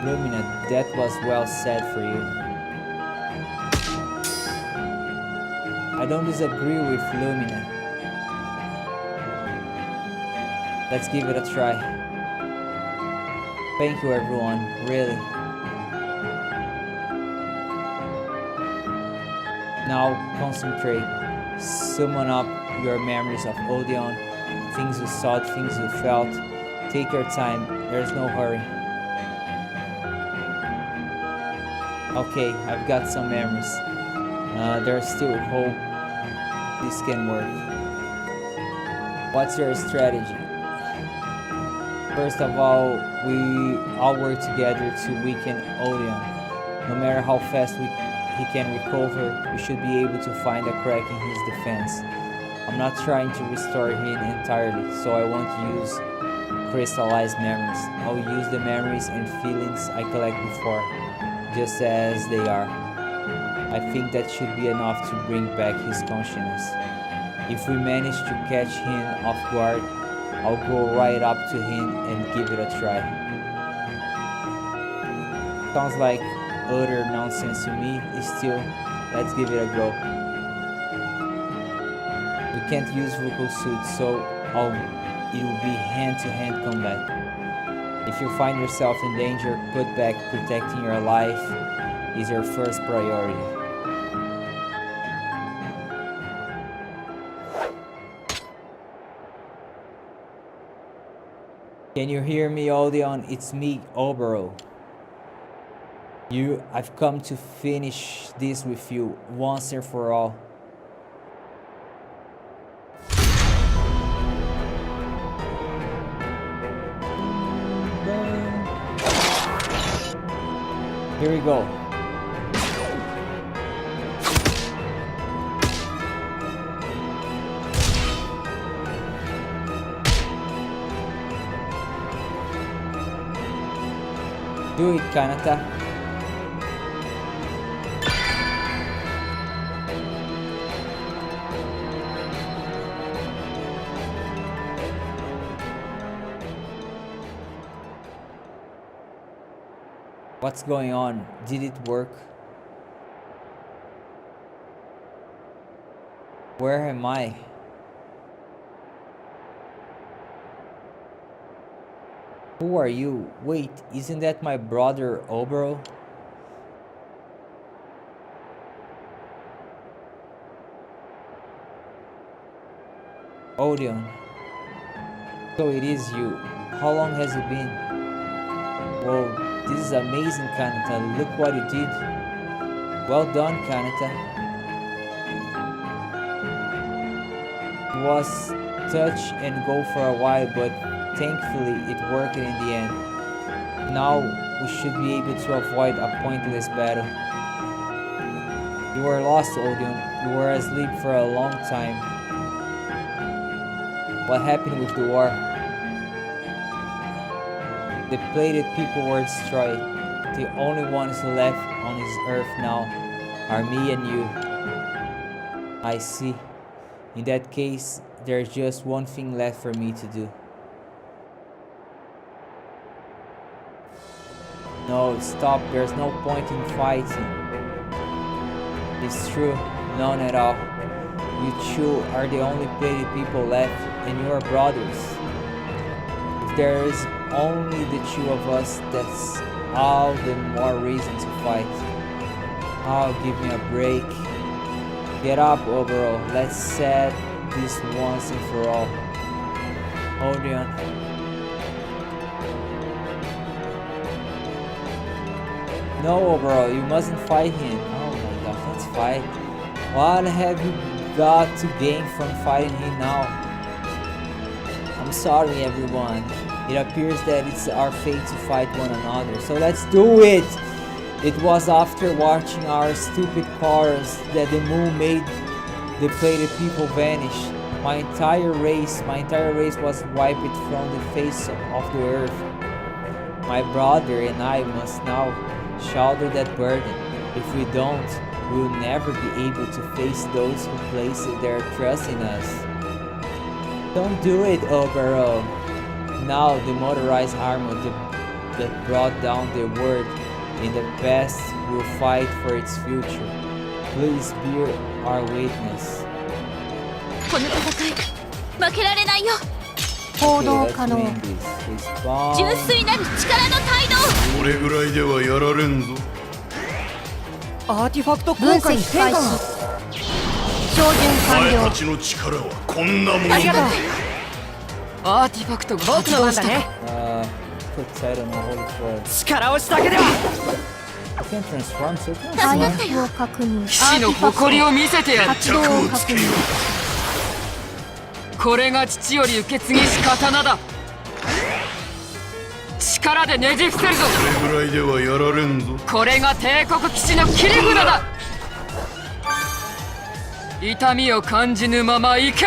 Lumina, that was well said for you. I don't disagree with Lumina. Let's give it a try. Thank you everyone, really. Now concentrate. Summon up your memories of Odeon, things you saw, things you felt. Take your time, there's no hurry. Okay, I've got some memories. There's still hope this can work. What's your strategy? First of all, we all work together to weaken Odeon. No matter how fast he can recover, we should be able to find a crack in his defense. I'm not trying to restore him entirely, so I won't use crystallized memories. I'll use the memories and feelings I collect before, just as they are. I think that should be enough to bring back his consciousness. If we manage to catch him off guard, I'll go right up to him and give it a try. Sounds like utter nonsense to me. Still, let's give it a go. We can't use vocal suits, so it will be hand-to-hand combat. If you find yourself in danger, put back. Protecting your life is your first priority. Can you hear me, Odeon? It's me, Obero. I've come to finish this with you once and for all. Here we go. Do it, Kanata. What's going on? Did it work? Where am I? Who are you? Wait, isn't that my brother Obero? Odeon. So it is you. How long has it been? Whoa, this is amazing, Kanata. Look what you did. Well done, Kanata. It was touch and go for a while, but thankfully it worked in the end. Now we should be able to avoid a pointless battle. You were lost, Odeon. You were asleep for a long time. What happened with the war? The plated people were destroyed. The only ones left on this earth now are me and you. I see. In that case, there's just one thing left for me to do. No, stop. There's no point in fighting. It's true. None at all. You two are the only plated people left, and you are brothers. If there is only the two of us, that's all the more reason to fight. Oh, give me a break. Get up, Obero. Let's set this once and for all. Odeon. No, Obero, you mustn't fight him. Oh my gosh, let's fight. What have you got to gain from fighting him now? I'm sorry, everyone. It appears that it's our fate to fight one another, so let's do it! It was after watching our stupid quarrels that the moon made the plated people vanish. My entire race was wiped from the face of the earth. My brother and I must now shoulder that burden. If we don't, we will never be able to face those who place their trust in us. Don't do it, Obero. Now the motorized armor that brought down the world in the past will fight for its future. Please be our witness. この戦い負けられないよ。行 Okay, 動 let's 可能。 win this. Respawn. 純粋なる力の態度。これぐらいではやられんぞ。アーティファクト効分果に析開変化が。始。照準お完了前た。ちの力はこんなものありがとう。だ。アーティファクトが発動したね。 Put that on the holy sword. 力押しだけでは。can transform, so アイ transform. スを確認。騎士の誇りを見せてやる。活動を確認。これが父より受け継ぎし刀だ。力でねじ伏せるぞ。これぐらいではやられんぞ。これが帝国騎士の切り札だ。痛みを感じぬまま行け。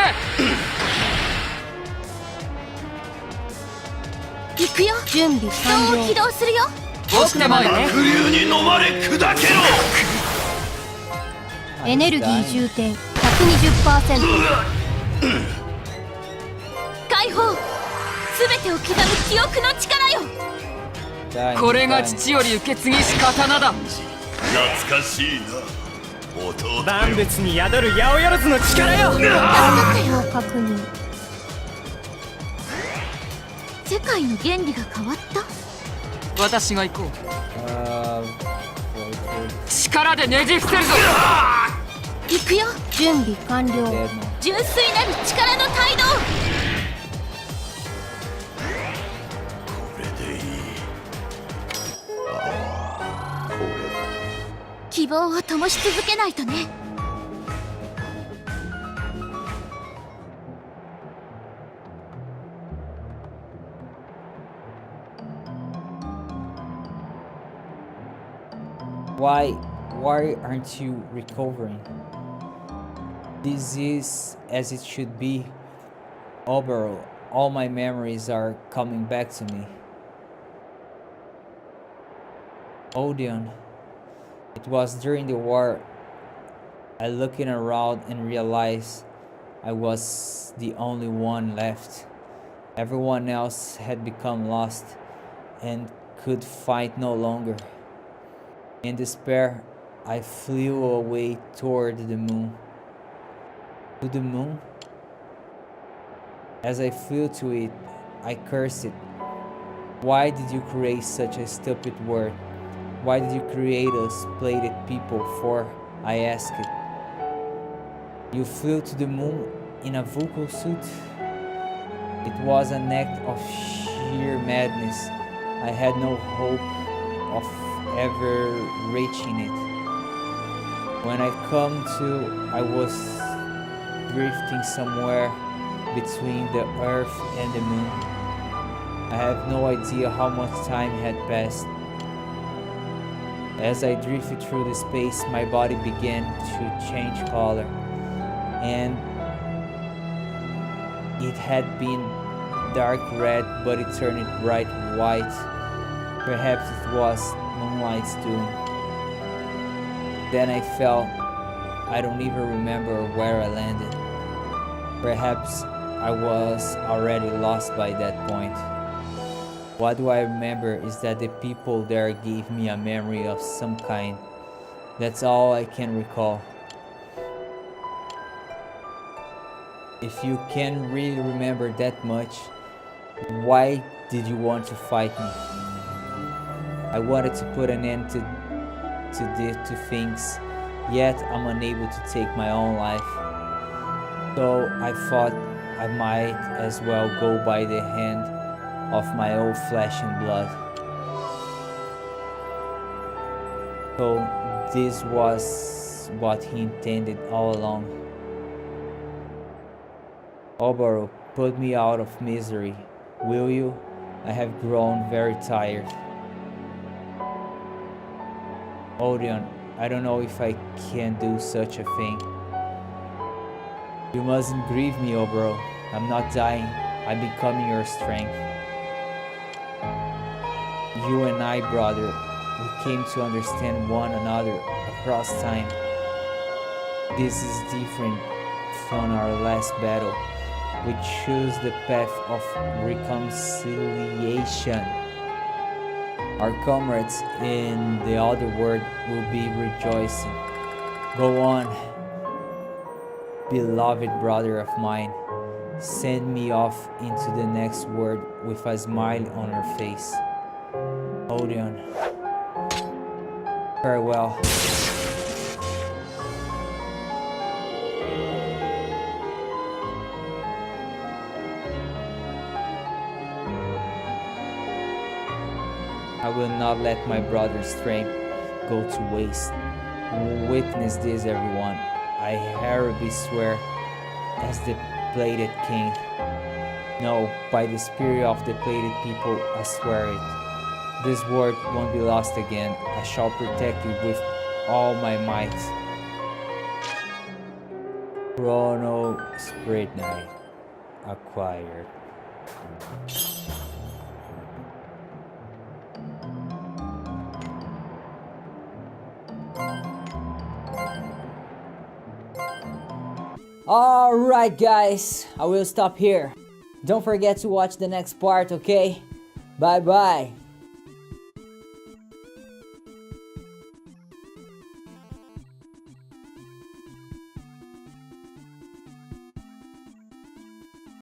行くよ。準備完人を起了。動するよ。落ちてまいね。悪流に飲まれ砕けろ。エネルギー充填 120%。解放。すべてを刻む記憶の力よ。 Dying, これが dying. 父より受け継ぎし刀だ。懐かしいな。弟万物に宿る八百万の力よ。アイスを確認。世界の原理が変わった。私が行こう。 Uh, 力でねじ伏せるぞ。行くよ。準備完了。 dead now. 純粋なる力の態度。これでいい。希望を灯し続けないとね。Why aren't you recovering? This is as it should be. Overall, all my memories are coming back to me. Odeon. It was during the war. I looked around and realized I was the only one left. Everyone else had become lost and could fight no longer. In despair, I flew away toward the moon. To the moon? As I flew to it, I cursed it. Why did you create such a stupid world? Why did you create us plated people for? I asked it. You flew to the moon in a vocal suit? It was an act of sheer madness. I had no hope of ever reaching it. When I come to, I was drifting somewhere between the earth and the moon. I have no idea how much time had passed. As I drifted through the space, my body began to change color, and it had been dark red, but it turned bright white. Perhaps it was moonlight's doing. Then I fell. I don't even remember where I landed. Perhaps I was already lost by that point. What do I remember is that the people there gave me a memory of some kind. That's all I can recall. If you can really remember that much, why did you want to fight me? I wanted to put an end to things, yet I'm unable to take my own life. So I thought I might as well go by the hand of my old flesh and blood. So this was what he intended all along. Oboro, put me out of misery, will you? I have grown very tired. Odeon, I don't know if I can do such a thing. You mustn't grieve me, Oboro. I'm not dying. I'm becoming your strength. You and I, brother, we came to understand one another across time. This is different from our last battle. We choose the path of reconciliation. Our comrades in the other world will be rejoicing. Go on, beloved brother of mine. Send me off into the next world with a smile on her face. Odeon, farewell. I will not let my brother's strength go to waste. Witness this, everyone. I hereby swear, as the Plated King. No, by the spirit of the Plated people, I swear it. This word won't be lost again. I shall protect it with all my might. Chrono Spirit Knight acquired. Alright guys, I will stop here. Don't forget to watch the next part, okay? Bye bye.